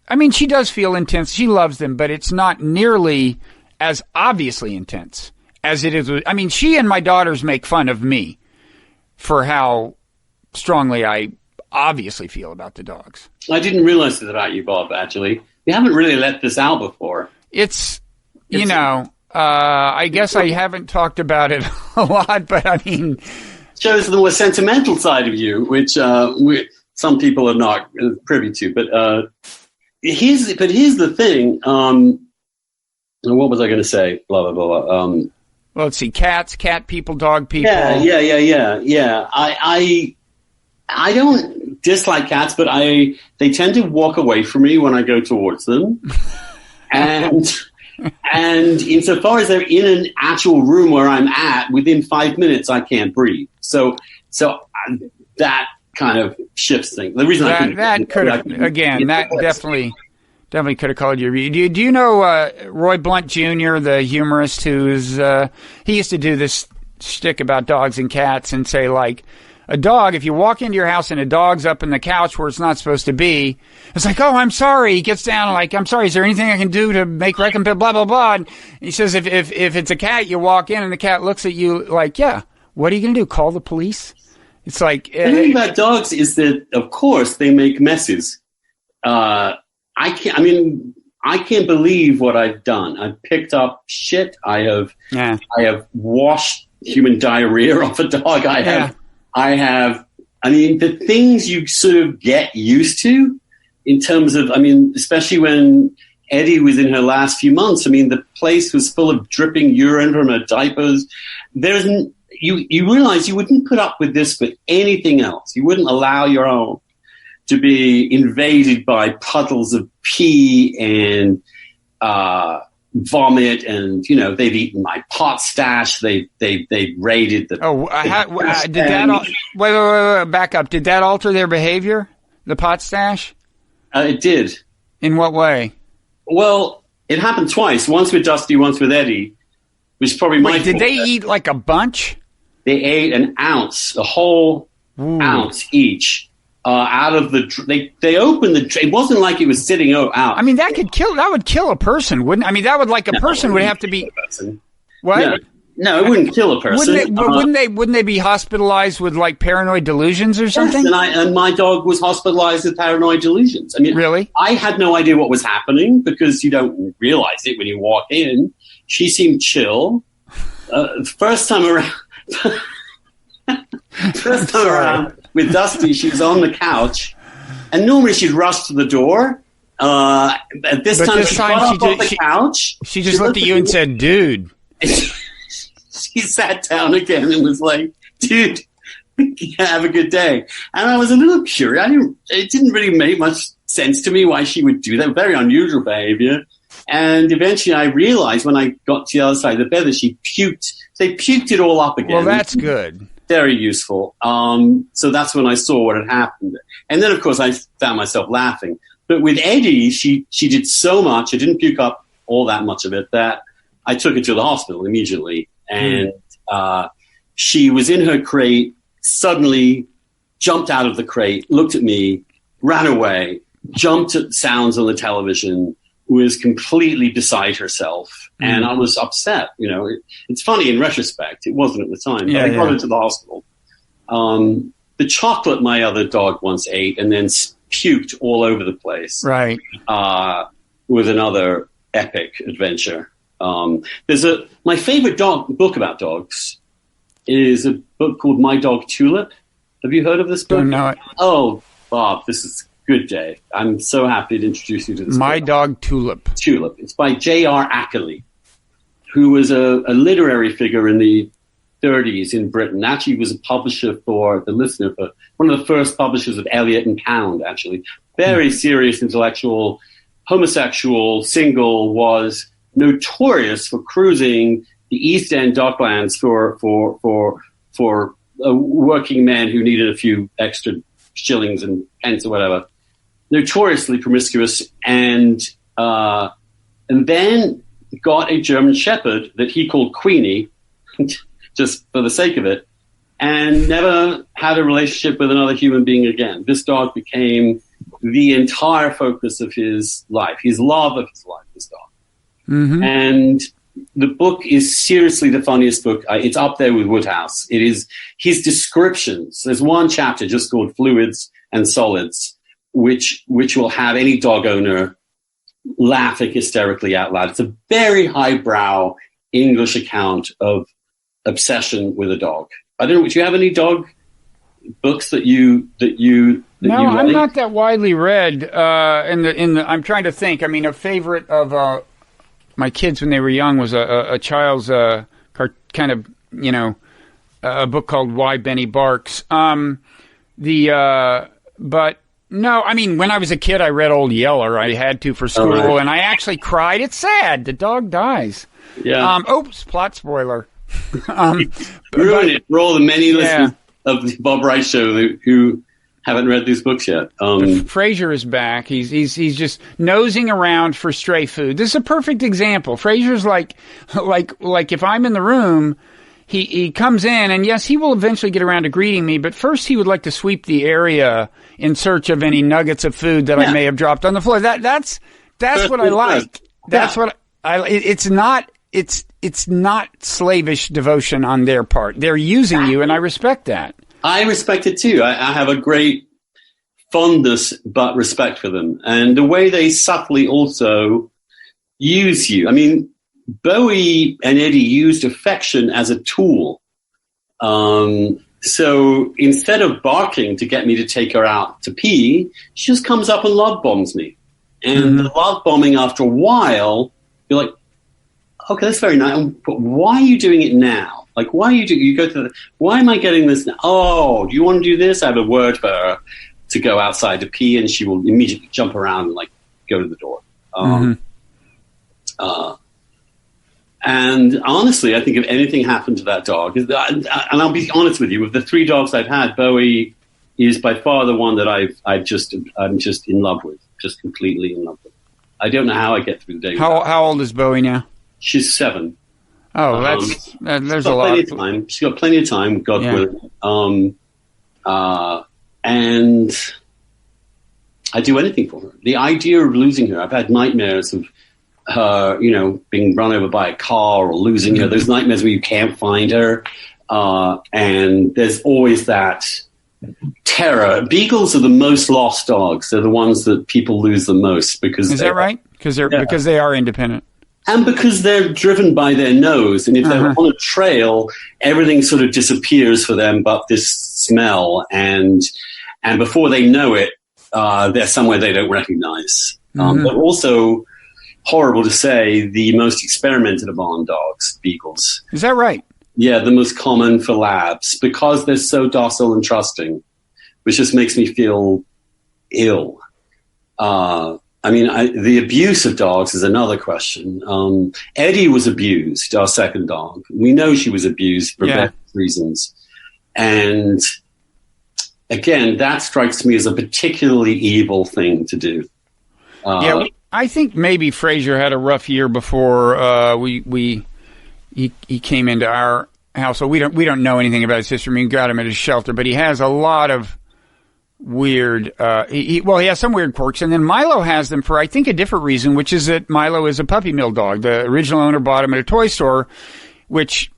I mean, she does feel intense. She loves them, but it's not nearly as obviously intense as it is. I mean, she and my daughters make fun of me for how strongly I obviously feel about the dogs. I didn't realize this about you, Bob, actually. You haven't really let this out before. I guess I haven't talked about it a lot, but I mean. Shows the more sentimental side of you, which, some people are not privy to, but here's the thing. What was I going to say? Blah blah blah. Well, let's see. Cat people, dog people. Yeah. I don't dislike cats, but they tend to walk away from me when I go towards them, and insofar as they're in an actual room where I'm at, within 5 minutes I can't breathe. So that kind of shifts things. The reason that definitely could have called you. Do you know Roy Blunt Jr., the humorist, who's he used to do this shtick about dogs and cats and say, like, a dog, if you walk into your house and a dog's up in the couch where it's not supposed to be, it's like, oh, I'm sorry. He gets down like, I'm sorry. Is there anything I can do to make recompense? Blah blah blah. And he says, if it's a cat, you walk in and the cat looks at you like, yeah, what are you going to do? Call the police? It's like the thing about dogs is that, of course, they make messes. I can't believe what I've done. I've picked up shit. I have washed human diarrhea off a dog. I have. I mean, the things you sort of get used to in terms of, especially when Eddy was in her last few months. I mean, the place was full of dripping urine from her diapers. You realize you wouldn't put up with this for anything else. You wouldn't allow your home to be invaded by puddles of pee and vomit, and they've eaten my pot stash. They raided the. Did that? Wait, back up. Did that alter their behavior? The pot stash? It did. In what way? Well, it happened twice. Once with Dusty, once with Eddy. Which is probably my fault. Did they eat like a bunch? They ate an ounce, a whole ounce each. Out of the, they opened the. It wasn't like it was sitting out. I mean, that would kill a person, wouldn't? I mean, that would a person would have to be. What? No, it wouldn't kill a person. Wouldn't they be hospitalized with paranoid delusions or something? Yes, and my dog was hospitalized with paranoid delusions. I mean, really? I had no idea what was happening because you don't realize it when you walk in. She seemed chill. First time around with Dusty, she was on the couch, and normally she'd rush to the door. At this time, she got up off the couch. She just looked at you and said, "Dude." She sat down again and was like, "Dude, have a good day." And I was a little curious. It didn't really make much sense to me why she would do that. Very unusual behavior. And eventually I realized when I got to the other side of the bed that she puked. They puked it all up again. Well, that's good. Very useful. So that's when I saw what had happened. And then, of course, I found myself laughing. But with Eddy, she did so much. I didn't puke up all that much of it that I took her to the hospital immediately. And she was in her crate, suddenly jumped out of the crate, looked at me, ran away, jumped at sounds on the television, was completely beside herself. And I was upset. It's funny in retrospect. It wasn't at the time. But I got her to the hospital. The chocolate my other dog once ate and then puked all over the place. Right. With another epic adventure. My favorite book about dogs is a book called My Dog Tulip. Have you heard of this book? Don't know it. Oh, Bob, this is good day. I'm so happy to introduce you to this My book. Dog Tulip. Tulip. It's by J.R. Ackley, who was a literary figure in the 30s in Britain. Actually, was a publisher for The Listener, for one of the first publishers of Eliot and Pound, actually. Very serious intellectual, homosexual, single, was notorious for cruising the East End docklands for working men who needed a few extra shillings and pence or whatever. Notoriously promiscuous, and then got a German Shepherd that he called Queenie, just for the sake of it, and never had a relationship with another human being again. This dog became the entire focus of his life, his love of his life, this dog. Mm-hmm. And the book is seriously the funniest book. It's up there with Woodhouse. It is his descriptions. There's one chapter just called Fluids and Solids, which will have any dog owner laughing hysterically out loud. It's a very highbrow English account of obsession with a dog. I don't know. Do you have any dog books that you No, I'm not that widely read. I'm trying to think. I mean, a favorite of my kids when they were young was a child's a book called Why Benny Barks. But no, I mean, when I was a kid, I read Old Yeller. I had to for school, and I actually cried. It's sad. The dog dies. Yeah. Oops, plot spoiler. Ruined it for all the many listeners of the Bob Wright Show who haven't read these books yet. Frasier is back. He's just nosing around for stray food. This is a perfect example. Frasier's like if I'm in the room, he comes in, and yes, he will eventually get around to greeting me, but first he would like to sweep the area in search of any nuggets of food that I may have dropped on the floor. That's what I like. That's what it's not slavish devotion on their part. They're using you, and I respect that. I respect it too. I have a great fondness but respect for them. And the way they subtly also use you. I mean, Bowie and Eddy used affection as a tool. So instead of barking to get me to take her out to pee, she just comes up and love bombs me. And the love bombing, after a while, you're like, okay, that's very nice. But why are you doing it now? Like, why are you go to why am I getting this now? Oh, do you want to do this? I have a word for her to go outside to pee, and she will immediately jump around and like go to the door. And honestly, I think if anything happened to that dog, and I'll be honest with you, with the 3 dogs I've had, Bowie is by far the one that I'm just in love with, just completely in love with. I don't know how I get through the day. How old is Bowie now? She's 7. Oh, there's a lot of time. She's got plenty of time, God willing. And I'd do anything for her. The idea of losing her, I've had nightmares of her, being run over by a car or losing her. There's nightmares where you can't find her. And there's always that terror. Beagles are the most lost dogs. They're the ones that people lose the most because is that right? Because they are independent. And because they're driven by their nose. And if they're on a trail, everything sort of disappears for them but this smell. And before they know it, they're somewhere they don't recognize. But also, horrible to say, the most experimented upon dogs, beagles. Is that right? Yeah, the most common for labs because they're so docile and trusting, which just makes me feel ill. The abuse of dogs is another question. Eddy was abused, our second dog. We know she was abused for various reasons. And again, that strikes me as a particularly evil thing to do. I think maybe Fraser had a rough year before he came into our house. So we don't know anything about his history. I mean, we got him at his shelter, but he has a lot of weird. He has some weird quirks, and then Milo has them for I think a different reason, which is that Milo is a puppy mill dog. The original owner bought him at a toy store, which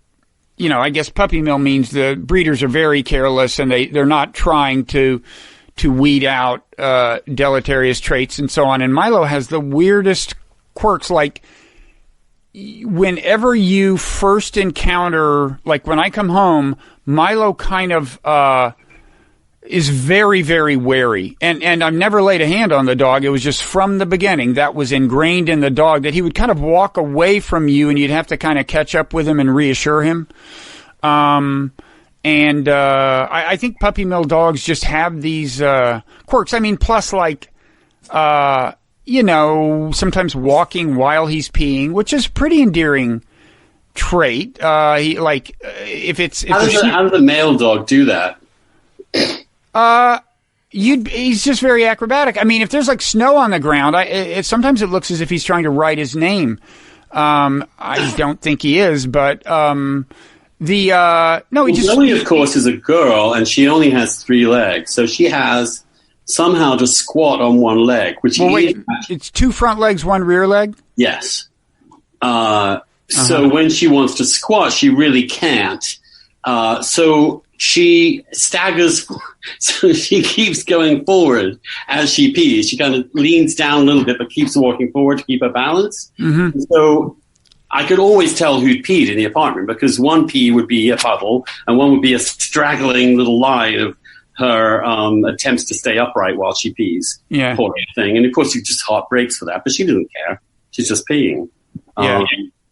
I guess puppy mill means the breeders are very careless and they're not trying to weed out deleterious traits and so on. And Milo has the weirdest quirks, like whenever you first encounter, like when I come home, Milo kind of is very, very wary. And I've never laid a hand on the dog. It was just from the beginning that was ingrained in the dog that he would kind of walk away from you and you'd have to kind of catch up with him and reassure him. I think puppy mill dogs just have these quirks. I mean, plus like, sometimes walking while he's peeing, which is pretty endearing trait. If how does a male dog do that? He's just very acrobatic. I mean, if there's like snow on the ground, sometimes it looks as if he's trying to write his name. I don't think he is, but Zoe, of course, is a girl, and she only has 3 legs, so she has somehow to squat on one leg. It's 2 front legs, 1 rear leg. Yes. So when she wants to squat, she really can't. So she staggers, so she keeps going forward as she pees. She kind of leans down a little bit, but keeps walking forward to keep her balance. So I could always tell who'd peed in the apartment because one pee would be a puddle and one would be a straggling little line of her attempts to stay upright while she pees. Yeah. Poor thing. And of course, you just heart breaks for that, but she doesn't care. She's just peeing. Yeah.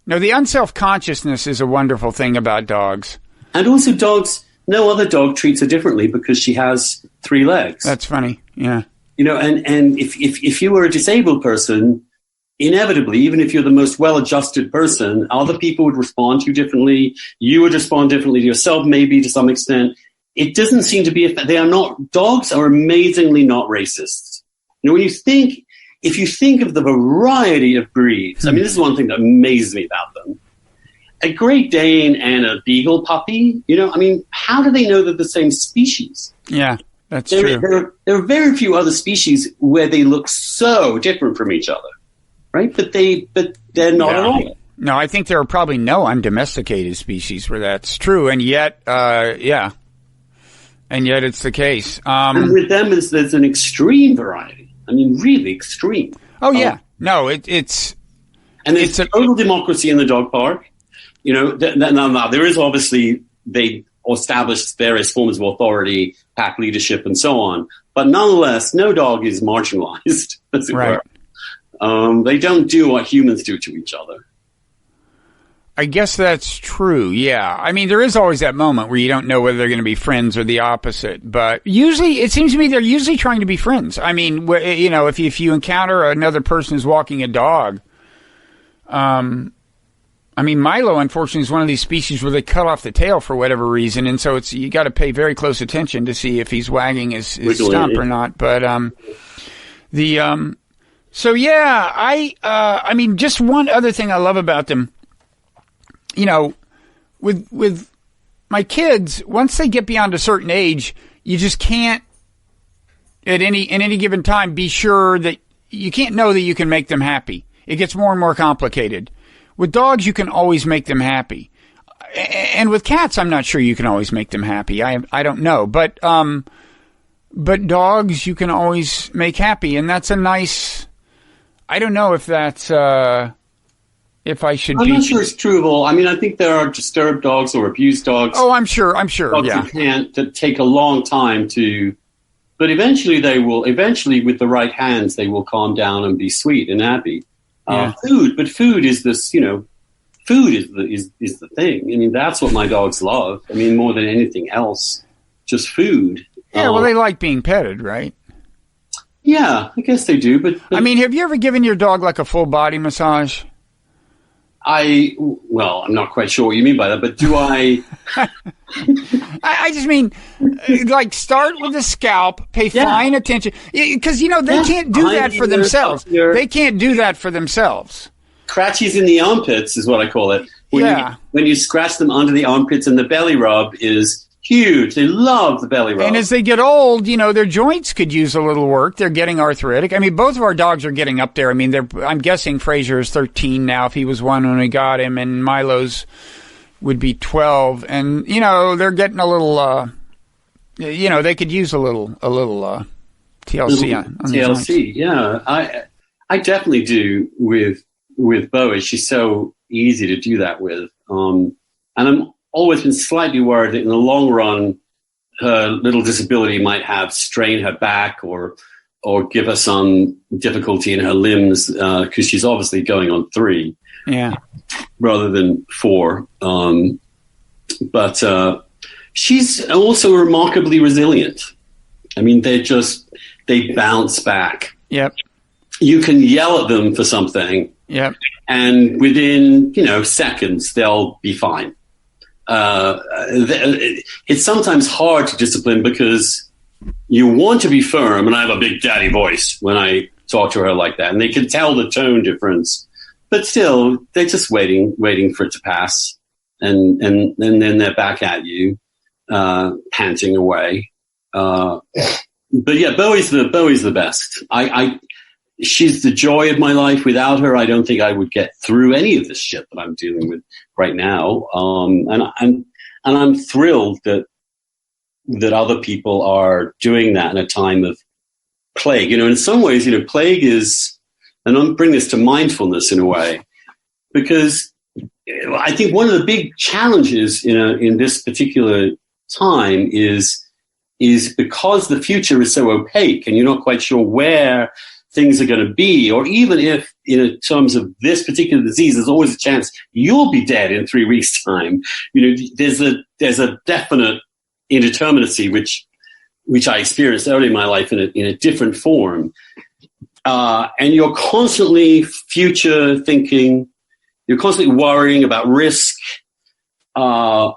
No, the unself-consciousness is a wonderful thing about dogs. And also dogs, no other dog treats her differently because she has 3 legs. That's funny. Yeah. And if you were a disabled person, inevitably, even if you're the most well-adjusted person, other people would respond to you differently. You would respond differently to yourself, maybe to some extent. It doesn't seem to be. Dogs are amazingly not racist. If you think of the variety of breeds, I mean, this is one thing that amazes me about them. A Great Dane and a Beagle puppy, how do they know they're the same species? Yeah, that's true. There are very few other species where they look so different from each other. Right, but they're not at all. No, I think there are probably no undomesticated species where that's true, and yet, And yet it's the case. And with them, there's an extreme variety. I mean, really extreme. Oh, yeah. No, it's... And there's total democracy in the dog park. You know, now, there is obviously, they established various forms of authority, pack leadership, and so on. But nonetheless, no dog is marginalized, as it were. They don't do what humans do to each other. I guess that's true, yeah. I mean, there is always that moment where you don't know whether they're going to be friends or the opposite. But usually, it seems to me they're usually trying to be friends. I mean, you know, if you encounter another person who's walking a dog, I mean, Milo, unfortunately, is one of these species where they cut off the tail for whatever reason, and so you got to pay very close attention to see if he's wagging his stump or not. But so yeah, I mean, just one other thing I love about them. You know, with my kids, once they get beyond a certain age, you just can't in any given time be sure that you can't know that you can make them happy. It gets more and more complicated. With dogs, you can always make them happy. And with cats, I'm not sure you can always make them happy. I don't know. But dogs, you can always make happy. And that's a nice, I don't know if that's, if I should I'm be. not sure it's true of all. I mean, I think there are disturbed dogs or abused dogs. Oh, I'm sure. Dogs that take a long time to, but eventually with the right hands, they will calm down and be sweet and happy. Yeah. Food is this, you know, food is the thing. I mean, that's what my dogs love. I mean, more than anything else, just food. Yeah, well, they like being petted, right? Yeah, I guess they do. But I mean, have you ever given your dog like a full body massage? Well, I'm not quite sure what you mean by that, but do I? I just mean, like, start with the scalp, pay fine attention, because, you know, they can't do that for themselves. They can't do that for themselves. Scratchies in the armpits is what I call it. When you scratch them under the armpits, and the belly rub is huge. They love the belly rub. And as they get old, you know, their joints could use a little work. They're getting arthritic. I mean, both of our dogs are getting up there. I mean, I'm guessing Fraser is 13 now, if he was 1 when we got him, and Milo's would be 12. And, you know, they're getting a little, you know, they could use a little TLC on TLC, yeah. I definitely do with Bowie. She's so easy to do that with. And I'm always been slightly worried that in the long run, her little disability might have strained her back or give her some difficulty in her limbs, because she's obviously going on 3, rather than 4. But she's also remarkably resilient. I mean, they bounce back. Yep. You can yell at them for something. Yep. And within, you know, seconds, they'll be fine. It's sometimes hard to discipline because you want to be firm, and I have a big daddy voice when I talk to her like that, and they can tell the tone difference, but still they're just waiting for it to pass, and then they're back at you, panting away. But yeah, Bowie's the best. She's the joy of my life. Without her, I don't think I would get through any of this shit that I'm dealing with right now. And I'm thrilled that other people are doing that in a time of plague. You know, in some ways, you know, plague is, and I'm bringing this to mindfulness in a way, because I think one of the big challenges in this particular time is because the future is so opaque and you're not quite sure where things are going to be, or even if, in terms of this particular disease, there's always a chance you'll be dead in 3 weeks' time. You know, there's a definite indeterminacy which I experienced early in my life in a different form, and you're constantly future thinking. You're constantly worrying about risk, and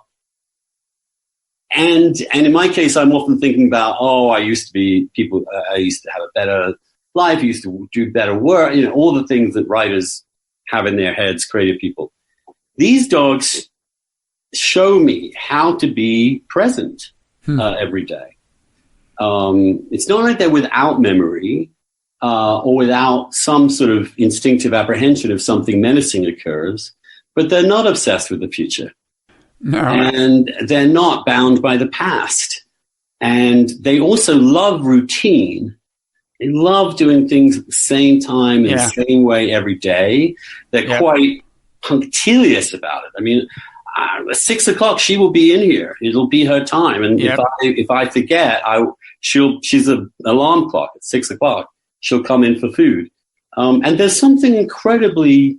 in my case, I'm often thinking about, I used to have a better life, I used to do better work, you know, all the things that writers have in their heads, creative people. These dogs show me how to be present every day. It's not like they're without memory or without some sort of instinctive apprehension if something menacing occurs, but they're not obsessed with the future. No. And they're not bound by the past. And they also love routine. They love doing things at the same time in the same way every day. They're quite punctilious about it. I mean, at 6 o'clock, she will be in here. It'll be her time. And if I forget, she's an alarm clock at 6 o'clock. She'll come in for food. And there's something incredibly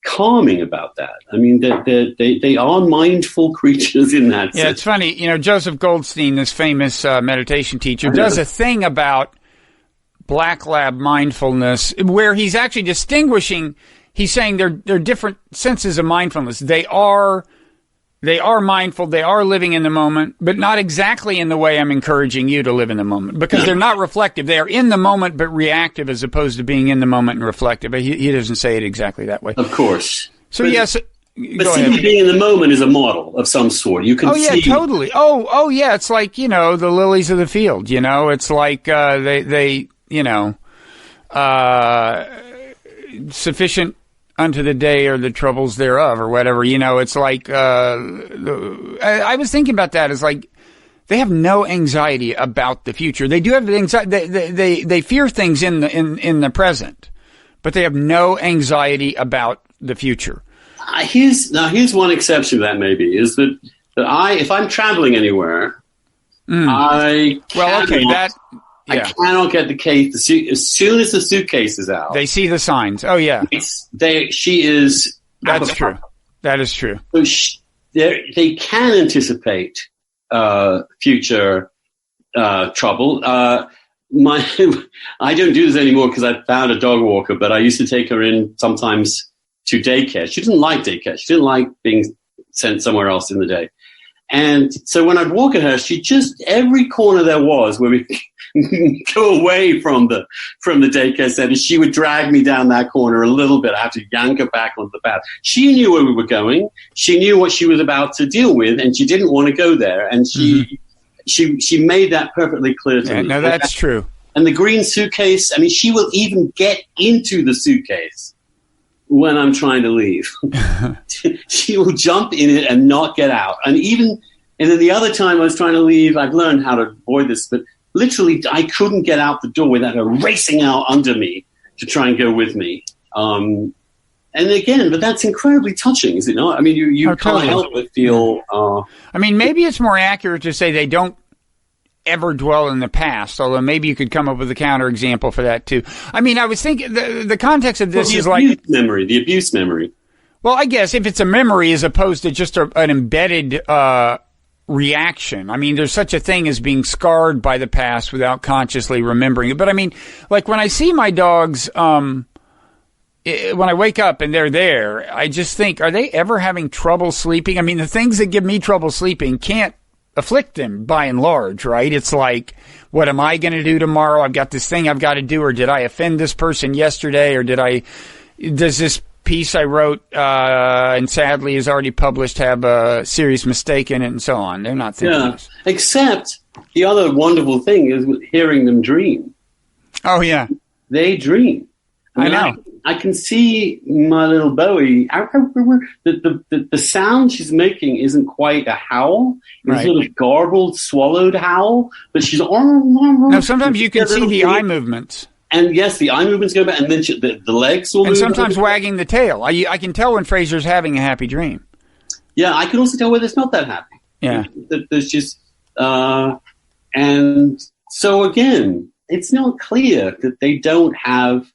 calming about that. I mean, they are mindful creatures in that sense. Yeah, it's funny. You know, Joseph Goldstein, this famous meditation teacher, does a thing about black lab mindfulness where he's actually distinguishing. He's saying there are different senses of mindfulness. They are mindful. They are living in the moment, but not exactly in the way I'm encouraging you to live in the moment, because they're not reflective. They are in the moment, but reactive, as opposed to being in the moment and reflective. He doesn't say it exactly that way. Of course. So but, yes. But simply being in the moment is a model of some sort. You can see. Oh yeah, totally. Oh yeah. It's like, you know, the lilies of the field, you know, it's like, they, you know, sufficient unto the day or the troubles thereof or whatever, you know. It's like, I was thinking about that. It's like, they have no anxiety about the future. They do have anxiety. They fear things in the present, but they have no anxiety about the future. Here's one exception to that, maybe, is that if I'm traveling anywhere, I cannot get the case. As soon as the suitcase is out, they see the signs. Oh yeah, she is. That's true. That is true. So they can anticipate future trouble. I don't do this anymore because I found a dog walker, but I used to take her in sometimes to daycare. She didn't like daycare. She didn't like being sent somewhere else in the day. And so when I'd walk at her, she just, every corner there was where we go away from the daycare center, she would drag me down that corner a little bit. I have to yank her back onto the path. She knew where we were going. She knew what she was about to deal with, and she didn't want to go there. And she made that perfectly clear to me. No, that's true. And the green suitcase, I mean, she will even get into the suitcase when I'm trying to leave. She will jump in it and not get out. And then the other time I was trying to leave, I've learned how to avoid this, but literally I couldn't get out the door without her racing out under me to try and go with me. And again, but that's incredibly touching, is it not? I mean, you can't help but feel... I mean, maybe it's more accurate to say they don't ever dwell in the past, although maybe you could come up with a counterexample for that too. I mean, I was thinking the context of this is like the abuse memory. Well, I guess if it's a memory as opposed to just an embedded reaction. I mean, there's such a thing as being scarred by the past without consciously remembering it. But I mean, like when I see my dogs, when I wake up and they're there, I just think, are they ever having trouble sleeping? I mean, the things that give me trouble sleeping can't afflict them by and large, right? It's like, what am I going to do tomorrow? I've got this thing I've got to do, or did I offend this person yesterday, or does this piece I wrote, and sadly is already published, have a serious mistake in it, and so on. They're not thinking this. Except the other wonderful thing is hearing them dream. Oh, yeah. They dream. I know. I can see my little Bowie. The sound she's making isn't quite a howl. It's sort of garbled, swallowed howl. But she's... No, sometimes you can see the eye movements. And yes, the eye movements go back, and then the legs will move. And sometimes wagging the tail. I can tell when Fraser's having a happy dream. Yeah, I can also tell when it's not that happy. Yeah. There's just... and so, again, it's not clear that they don't have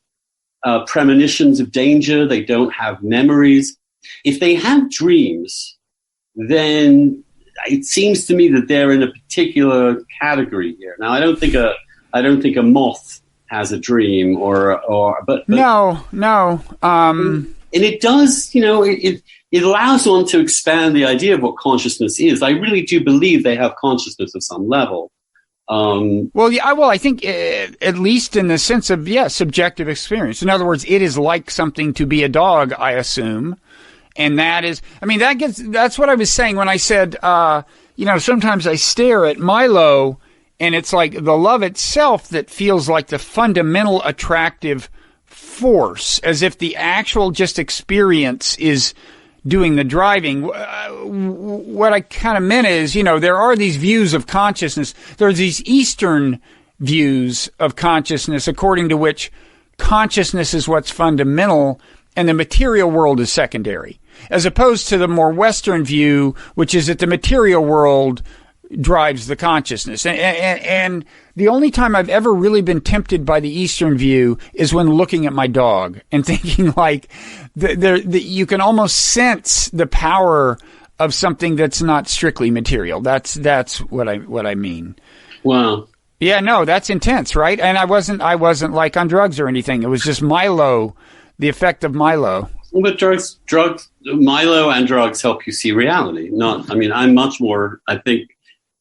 premonitions of danger. They don't have memories. If they have dreams, then it seems to me that they're in a particular category here. Now, I don't think a moth has a dream, but no. And it does, it allows one to expand the idea of what consciousness is. I really do believe they have consciousness of some level. I think at least in the sense of, subjective experience. In other words, it is like something to be a dog, I assume. And that's what I was saying when I said, sometimes I stare at Milo and it's like the love itself that feels like the fundamental attractive force, as if the actual just experience is doing the driving. What I kind of meant is, there are these views of consciousness. There's these Eastern views of consciousness, according to which consciousness is what's fundamental and the material world is secondary, as opposed to the more Western view, which is that the material world drives the consciousness. And the only time I've ever really been tempted by the Eastern view is when looking at my dog and thinking like you can almost sense the power of something that's not strictly material. That's what I mean. Wow. Yeah, no, that's intense, right? And I wasn't like on drugs or anything. It was just Milo, the effect of Milo. But drugs, Milo and drugs help you see reality. I'm much more, I think,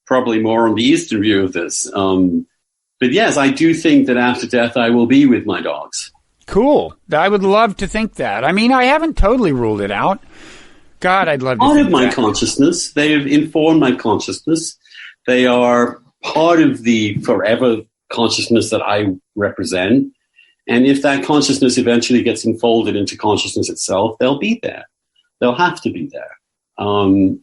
probably more on the Eastern view of this. But yes, I do think that after death, I will be with my dogs. Cool. I would love to think that. I mean, I haven't totally ruled it out. God, I'd love to part think of my that. consciousness. They have informed my consciousness. They are part of the forever consciousness that I represent. And if that consciousness eventually gets enfolded into consciousness itself, they'll be there. They'll have to be there. I'm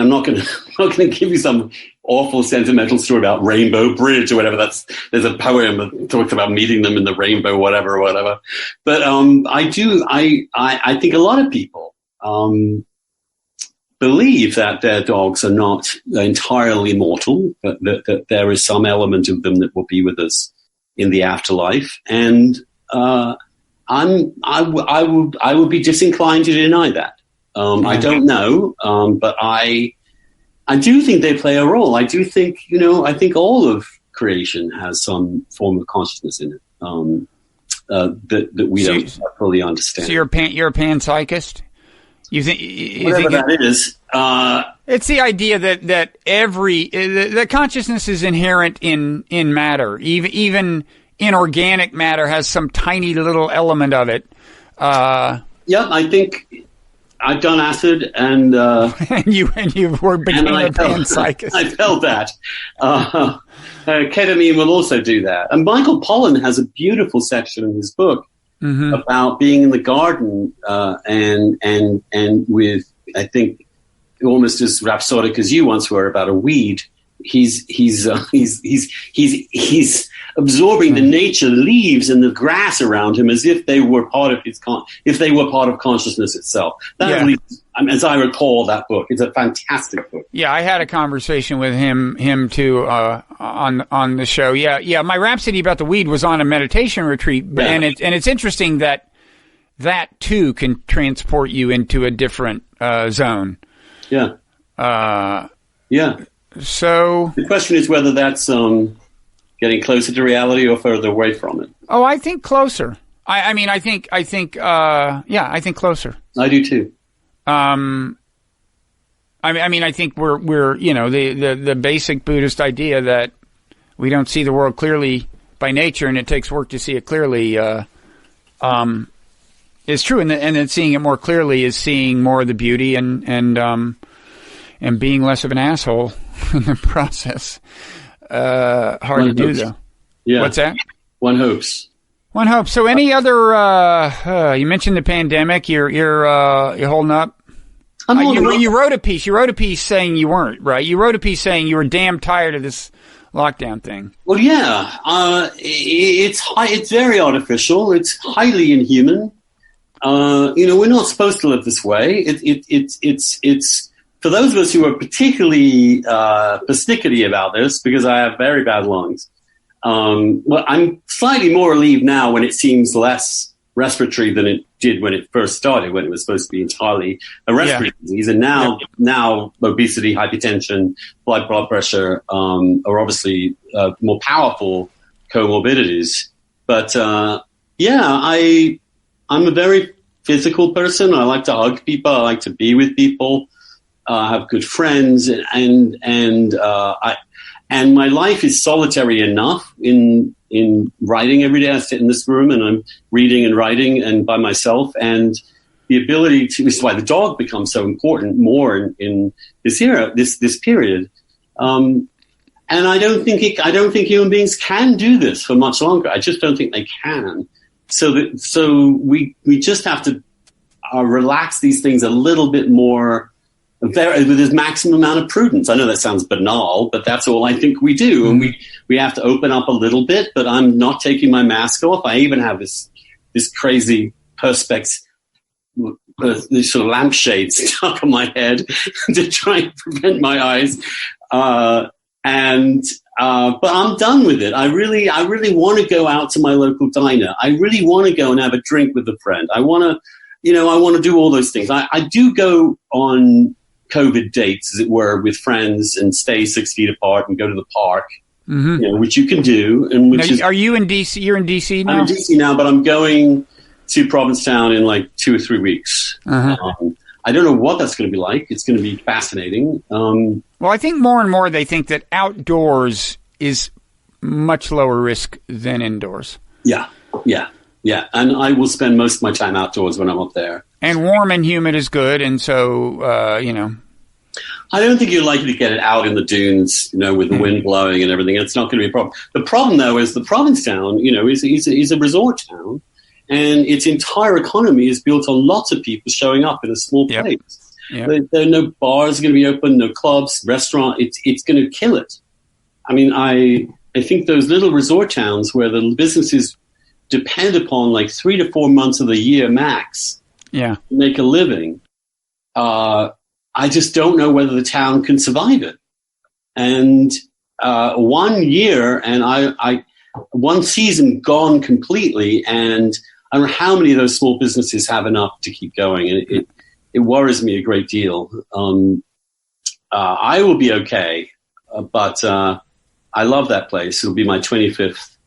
not going to give you some awful sentimental story about Rainbow Bridge or whatever. There's a poem that talks about meeting them in the rainbow, whatever. But I think a lot of people believe that their dogs are not entirely mortal, that there is some element of them that will be with us in the afterlife, and I would be disinclined to deny that. I don't know, but I do think they play a role. I do think, I think all of creation has some form of consciousness in it that we don't fully understand. So you're a panpsychist? You think that is? It's the idea that that consciousness is inherent in matter, even inorganic matter has some tiny little element of it. Yeah, I think. I've done acid, and and you became a panpsychist. I felt that. Ketamine will also do that. And Michael Pollan has a beautiful section in his book about being in the garden and with, I think, almost as rhapsodic as you once were about a weed. He's absorbing the nature, the leaves and the grass around him as if they were part of consciousness itself. At least, as I recall that book, it's a fantastic book. Yeah, I had a conversation with him too on the show. Yeah. My rhapsody about the weed was on a meditation retreat, and it's interesting that too can transport you into a different zone. Yeah. Yeah. So the question is whether that's getting closer to reality or further away from it. Oh, I think closer. I think closer. I do too. I think we're the basic Buddhist idea that we don't see the world clearly by nature, and it takes work to see it clearly. Is true, and then seeing it more clearly is seeing more of the beauty and being less of an asshole in the process. Hard to do, though. Yeah. What's that? One hopes. So any other, you mentioned the pandemic, you're holding up? You wrote a piece saying you weren't, right? You wrote a piece saying you were damn tired of this lockdown thing. Well, yeah. It's very artificial. It's highly inhuman. We're not supposed to live this way. It's for those of us who are particularly persnickety about this, because I have very bad lungs. Well, I'm slightly more relieved now when it seems less respiratory than it did when it first started, when it was supposed to be entirely a respiratory disease. And now obesity, hypertension, blood pressure are obviously more powerful comorbidities. But I'm a very physical person. I like to hug people. I like to be with people. Have good friends, and my life is solitary enough in writing every day. I sit in this room and I'm reading and writing and by myself, and the ability to, this is why the dog becomes so important more in this era, this period. And I don't think human beings can do this for much longer. I just don't think they can. So we just have to relax these things a little bit more, with this maximum amount of prudence. I know that sounds banal, but that's all I think we do. And we have to open up a little bit, but I'm not taking my mask off. I even have this crazy perspex, these sort of lampshades stuck on my head to try and prevent my eyes. But I'm done with it. I really want to go out to my local diner. I really want to go and have a drink with a friend. I want to do all those things. I do go on COVID dates, as it were, with friends and stay 6 feet apart and go to the park, which you can do. And are you in DC? You're in DC now? I'm in DC now, but I'm going to Provincetown in like 2 or 3 weeks. I don't know what that's going to be like. It's going to be fascinating. Well, I think more and more they think that outdoors is much lower risk than indoors. Yeah. And I will spend most of my time outdoors when I'm up there. And warm and humid is good, and so, I don't think you're likely to get it out in the dunes, with the wind blowing and everything. It's not going to be a problem. The problem, though, is the Provincetown, is a resort town, and its entire economy is built on lots of people showing up in a small place. Yep. There are no bars going to be open, no clubs, restaurant. It's going to kill it. I mean, I think those little resort towns where the businesses depend upon like 3 to 4 months of the year max to make a living, I just don't know whether the town can survive it. And 1 year, and one season gone completely, and I don't know how many of those small businesses have enough to keep going. And it worries me a great deal. I will be okay, but I love that place. It'll be my 25th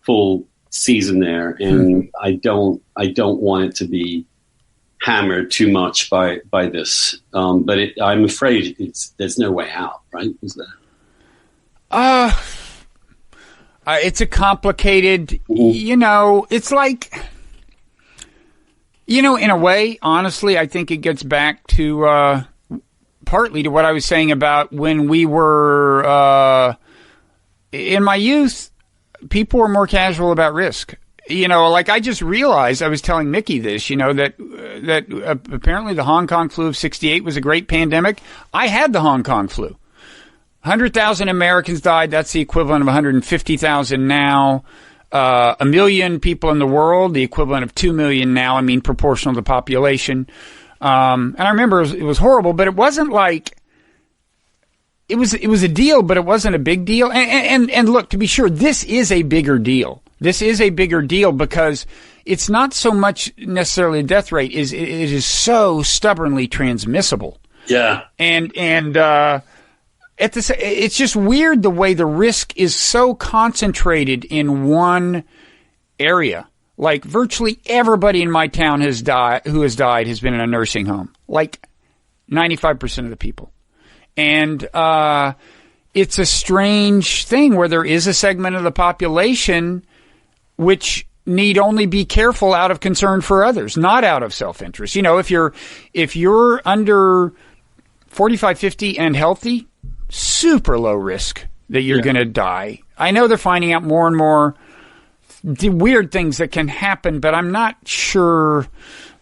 full season there, and I don't want it to be hammered too much by this. But I'm afraid there's no way out, right? Is there? It's a complicated, it's like, in a way, honestly, I think it gets back to partly to what I was saying about when we were in my youth, people were more casual about risk. Like I just realized, I was telling Mickey this, that apparently the Hong Kong flu of '68 was a great pandemic. I had the Hong Kong flu. 100,000 Americans died. That's the equivalent of 150,000 now. 1 million people in the world, the equivalent of 2 million now. I mean, proportional to the population. And I remember it was horrible, but it wasn't like, it was a deal, but it wasn't a big deal. And look, to be sure, this is a bigger deal. This is a bigger deal because it's not so much necessarily a death rate. It is so stubbornly transmissible. Yeah. And it's just weird the way the risk is so concentrated in one area. Like virtually everybody in my town who has died has been in a nursing home. Like 95% of the people. And it's a strange thing where there is a segment of the population which need only be careful out of concern for others, not out of self-interest. If you're under 45, 50 and healthy, super low risk that you're going to die. I know they're finding out more and more weird things that can happen, but I'm not sure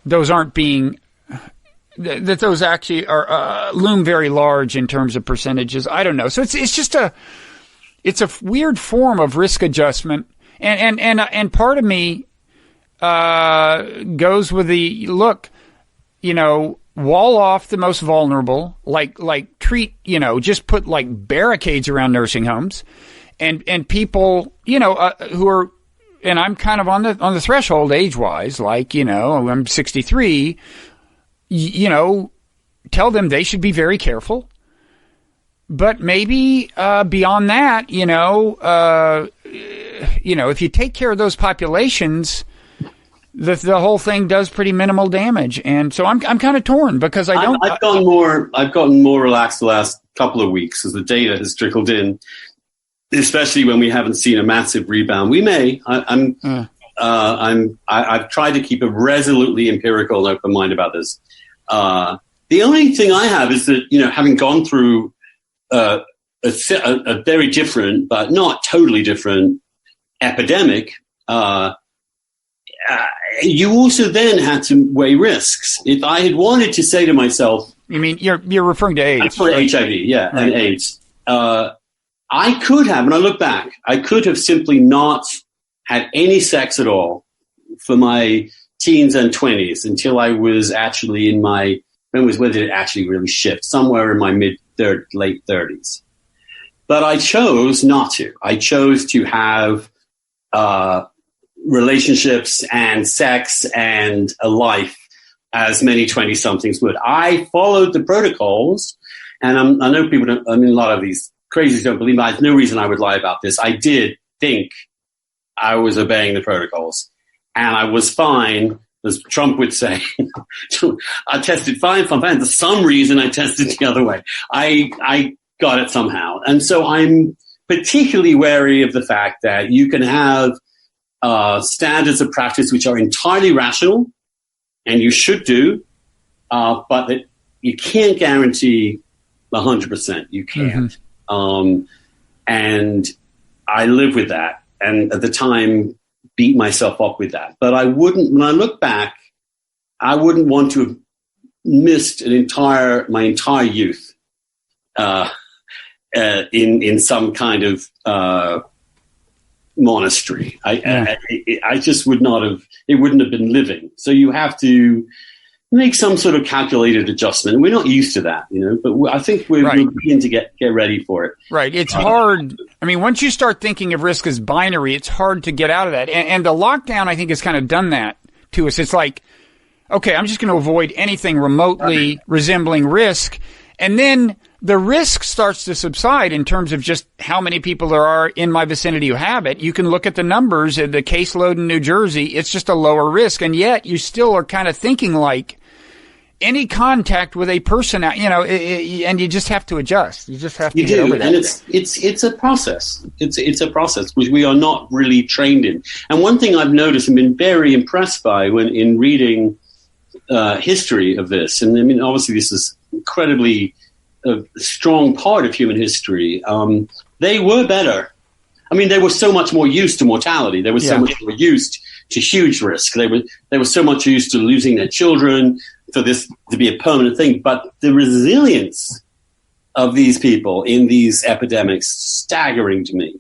those aren't being, that those actually are loom very large in terms of percentages. I don't know. So it's just it's a weird form of risk adjustment. And part of me goes with the look, wall off the most vulnerable, like treat, just put like barricades around nursing homes and people, who are, and I'm kind of on the threshold age wise, like, I'm 63, tell them they should be very careful. But maybe, beyond that, if you take care of those populations, the whole thing does pretty minimal damage. And so I'm kind of torn because I've gotten more relaxed the last couple of weeks as the data has trickled in, especially when we haven't seen a massive rebound. We may. I've tried to keep a resolutely empirical and open mind about this. The only thing I have is that, having gone through a very different, but not totally different epidemic, you also then had to weigh risks. If I had wanted to say to myself, you mean you're referring to AIDS? HIV, yeah, right. And AIDS. I could have, when I look back, I could have simply not had any sex at all for my teens and 20s until I was actually in my, when did it actually really shift? Somewhere in my late 30s. But I chose not to. I chose to have relationships and sex and a life as many 20-somethings would. I followed the protocols, and I know people don't, I mean, a lot of these crazies don't believe me. There's no reason I would lie about this. I did think I was obeying the protocols, and I was fine, as Trump would say. I tested fine. For some reason, I tested the other way. I got it somehow. And so I'm particularly wary of the fact that you can have standards of practice which are entirely rational, and you should do, but that you can't guarantee 100%. You can't. And I live with that. And at the time, beat myself up with that. But I wouldn't, when I look back, I wouldn't want to have missed my entire youth in some kind of monastery. I just would not have, it wouldn't have been living. So you have to make some sort of calculated adjustment. We're not used to that, but I think we're beginning to get ready for it. Right. It's hard. I mean, once you start thinking of risk as binary, it's hard to get out of that. And the lockdown, I think, has kind of done that to us. It's like, okay, I'm just going to avoid anything remotely resembling risk. And then the risk starts to subside in terms of just how many people there are in my vicinity who have it. You can look at the numbers, the caseload in New Jersey, it's just a lower risk. And yet you still are kind of thinking like any contact with a person, and you just have to adjust. You just have to get over that. And it's a process. It's a process which we are not really trained in. And one thing I've noticed and been very impressed by when in reading history of this, and I mean, obviously this is incredibly a strong part of human history. They were better. I mean, they were so much more used to mortality. They were so much more used to huge risk. They were so much used to losing their children, for this to be a permanent thing. But the resilience of these people in these epidemics, staggering to me.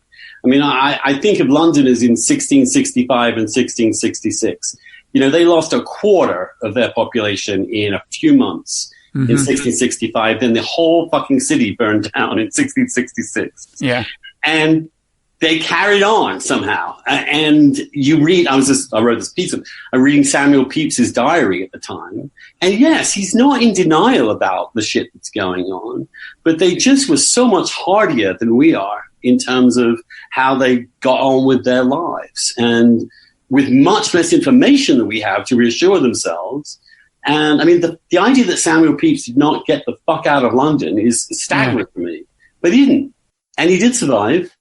I mean, I think of London as in 1665 and 1666. They lost a quarter of their population in a few months. In 1665, then the whole fucking city burned down in 1666. Yeah. And they carried on somehow. And you read, I wrote this piece of, I'm reading Samuel Pepys's diary at the time. And yes, he's not in denial about the shit that's going on, but they just were so much hardier than we are in terms of how they got on with their lives. And with much less information than we have to reassure themselves. And I mean, the idea that Samuel Pepys did not get the fuck out of London is staggering for me. But he didn't. And he did survive.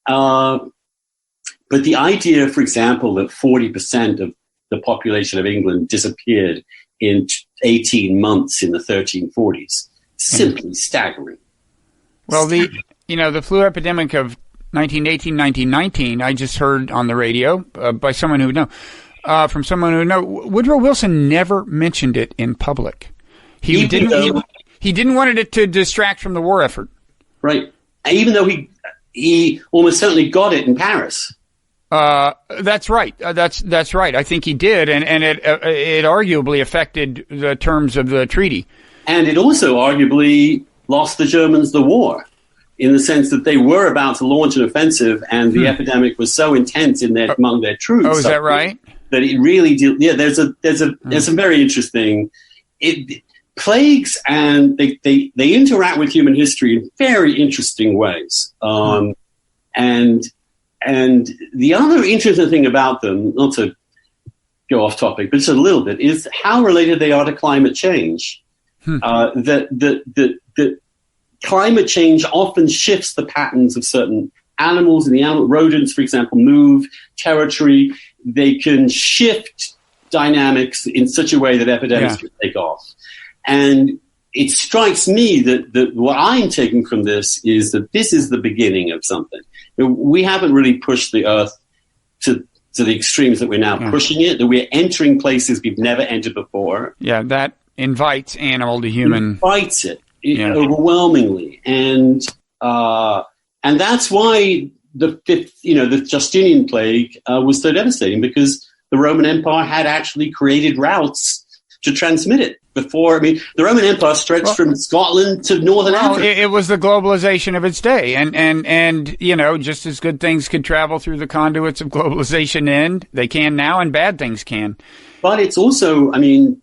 But the idea, for example, that 40% of the population of England disappeared in 18 months in the 1340s, simply staggering. Well, the flu epidemic of 1918, 1919, I just heard on the radio by someone who know. From someone who knows, Woodrow Wilson never mentioned it in public. He didn't want it to distract from the war effort. Right. Even though he almost certainly got it in Paris. That's right. That's right. I think he did, and it arguably affected the terms of the treaty. And it also arguably lost the Germans the war, in the sense that they were about to launch an offensive, and the epidemic was so intense among their troops. Oh, is that right? That it really did. Yeah, there's some very interesting plagues, and they interact with human history in very interesting ways. And the other interesting thing about them, not to go off topic, but just a little bit, is how related they are to climate change. That climate change often shifts the patterns of certain animals, and rodents, for example, move territory. They can shift dynamics in such a way that epidemics can take off. And it strikes me that what I'm taking from this is that this is the beginning of something. We haven't really pushed the Earth to to the extremes that we're now pushing it, that we're entering places we've never entered before. Yeah, that invites animal to human. Invites it overwhelmingly. And that's why the Justinian plague was so devastating, because the Roman Empire had actually created routes to transmit it. Before, the Roman Empire stretched from Scotland to Northern Africa. It was the globalization of its day, and just as good things could travel through the conduits of globalization, and they can now, and bad things can. But it's also, an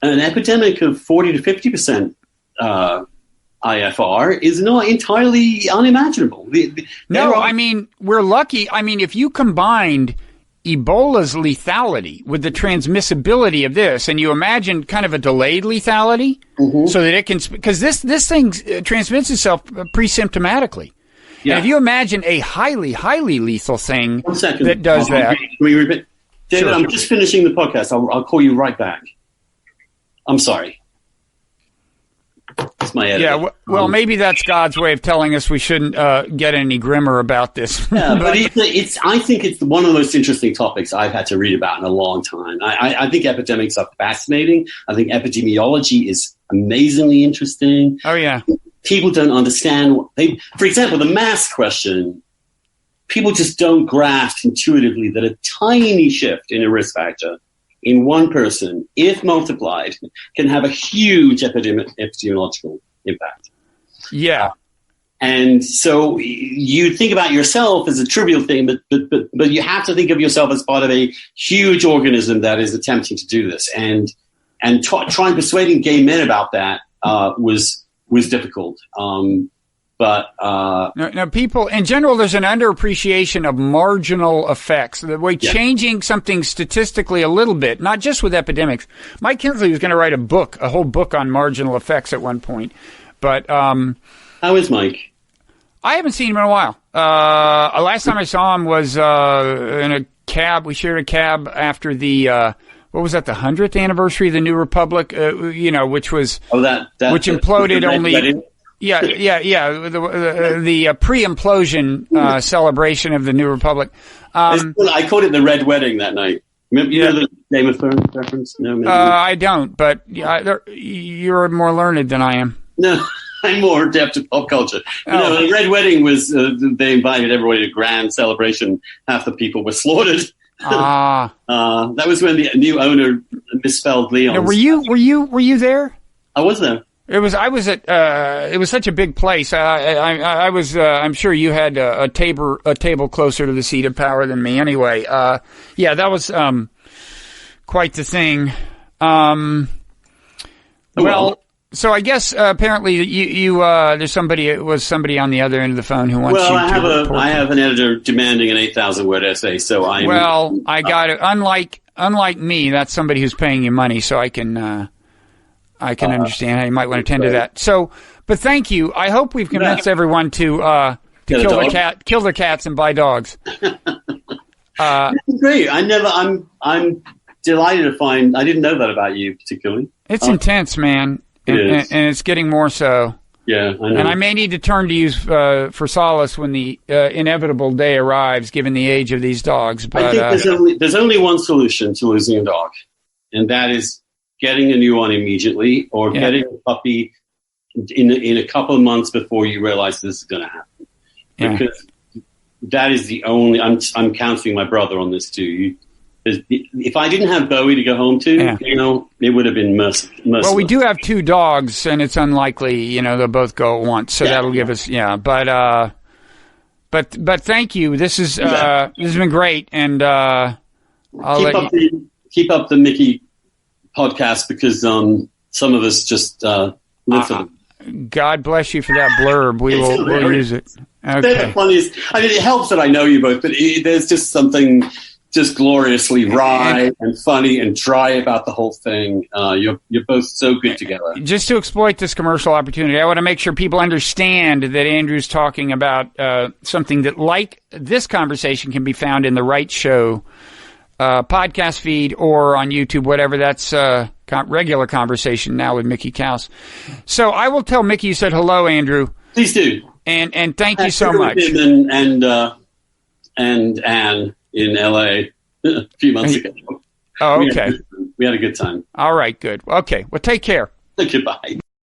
epidemic of 40 to 50% IFR is not entirely unimaginable. We're lucky. If you combined Ebola's lethality with the transmissibility of this, and you imagine kind of a delayed lethality, so that it can, because this thing transmits itself pre-symptomatically. Yeah. And if you imagine a highly, highly lethal thing that does that. Can we repeat? David, I'm just finishing the podcast. I'll call you right back. I'm sorry. It's my editor. Yeah, well, maybe that's God's way of telling us we shouldn't get any grimmer about this. Yeah, but I think it's one of the most interesting topics I've had to read about in a long time. I think epidemics are fascinating. I think epidemiology is amazingly interesting. Oh, yeah. People don't understand. For example, the mask question, people just don't grasp intuitively that a tiny shift in a risk factor in one person, if multiplied, can have a huge epidemiological impact. Yeah. And so you think about yourself as a trivial thing, but you have to think of yourself as part of a huge organism that is attempting to do this. And trying persuading gay men about that was difficult. Now, people in general, there's an underappreciation of marginal effects. The way changing something statistically a little bit, not just with epidemics. Mike Kinsley was going to write a whole book on marginal effects at one point. But how is Mike? I haven't seen him in a while. Last time I saw him was in a cab. We shared a cab after the what was that? The 100th anniversary of the New Republic. Which was which imploded only. Yeah. The pre-implosion celebration of the New Republic. I called it the Red Wedding that night. Remember, you know the Game of Thrones reference? No, I don't, but you're more learned than I am. No, I'm more adept to pop culture. The Red Wedding was they invited everybody to a grand celebration. Half the people were slaughtered. That was when the new owner misspelled Leon. Now, were you there? I was there. It was such a big place. I was. I'm sure you had a table closer to the seat of power than me. Anyway, that was quite the thing. So I guess apparently you there's somebody on the other end of the phone who wants you to. I have an editor demanding an 8,000 word essay. So I got it. Unlike me, that's somebody who's paying you money, so I can understand how you might want to tend to that. So, but thank you. I hope we've convinced everyone to kill their cats and buy dogs. Great. I'm delighted to find. I didn't know that about you particularly. It's intense, man, and it's getting more so. Yeah, I know. And I may need to turn to you for solace when the inevitable day arrives, given the age of these dogs. But I think there's only one solution to losing a dog, and that is getting a new one immediately, or getting a puppy in a couple of months before you realize this is going to happen. Because that is the only. I'm counseling my brother on this too. If I didn't have Bowie to go home to, it would have been merciless. Well, we do have two dogs, and it's unlikely, they'll both go at once. So that'll give us, But thank you. This has been great, and keep up the Mickey podcast, because some of us just live for them. God bless you for that blurb. We'll use it. Okay. The funniest. It helps that I know you both, but there's just something just gloriously wry and funny and dry about the whole thing. You're both so good together. Just to exploit this commercial opportunity, I want to make sure people understand that Andrew's talking about something that, like this conversation, can be found in the Wright Show podcast feed or on YouTube, whatever. That's regular conversation now with Mickey Kaus. So I will tell Mickey you said hello, Andrew. Please do. And thank you so much. And Anne. in LA a few months ago. Oh, okay. We had a good time. All right, good. Okay, well, take care. Goodbye.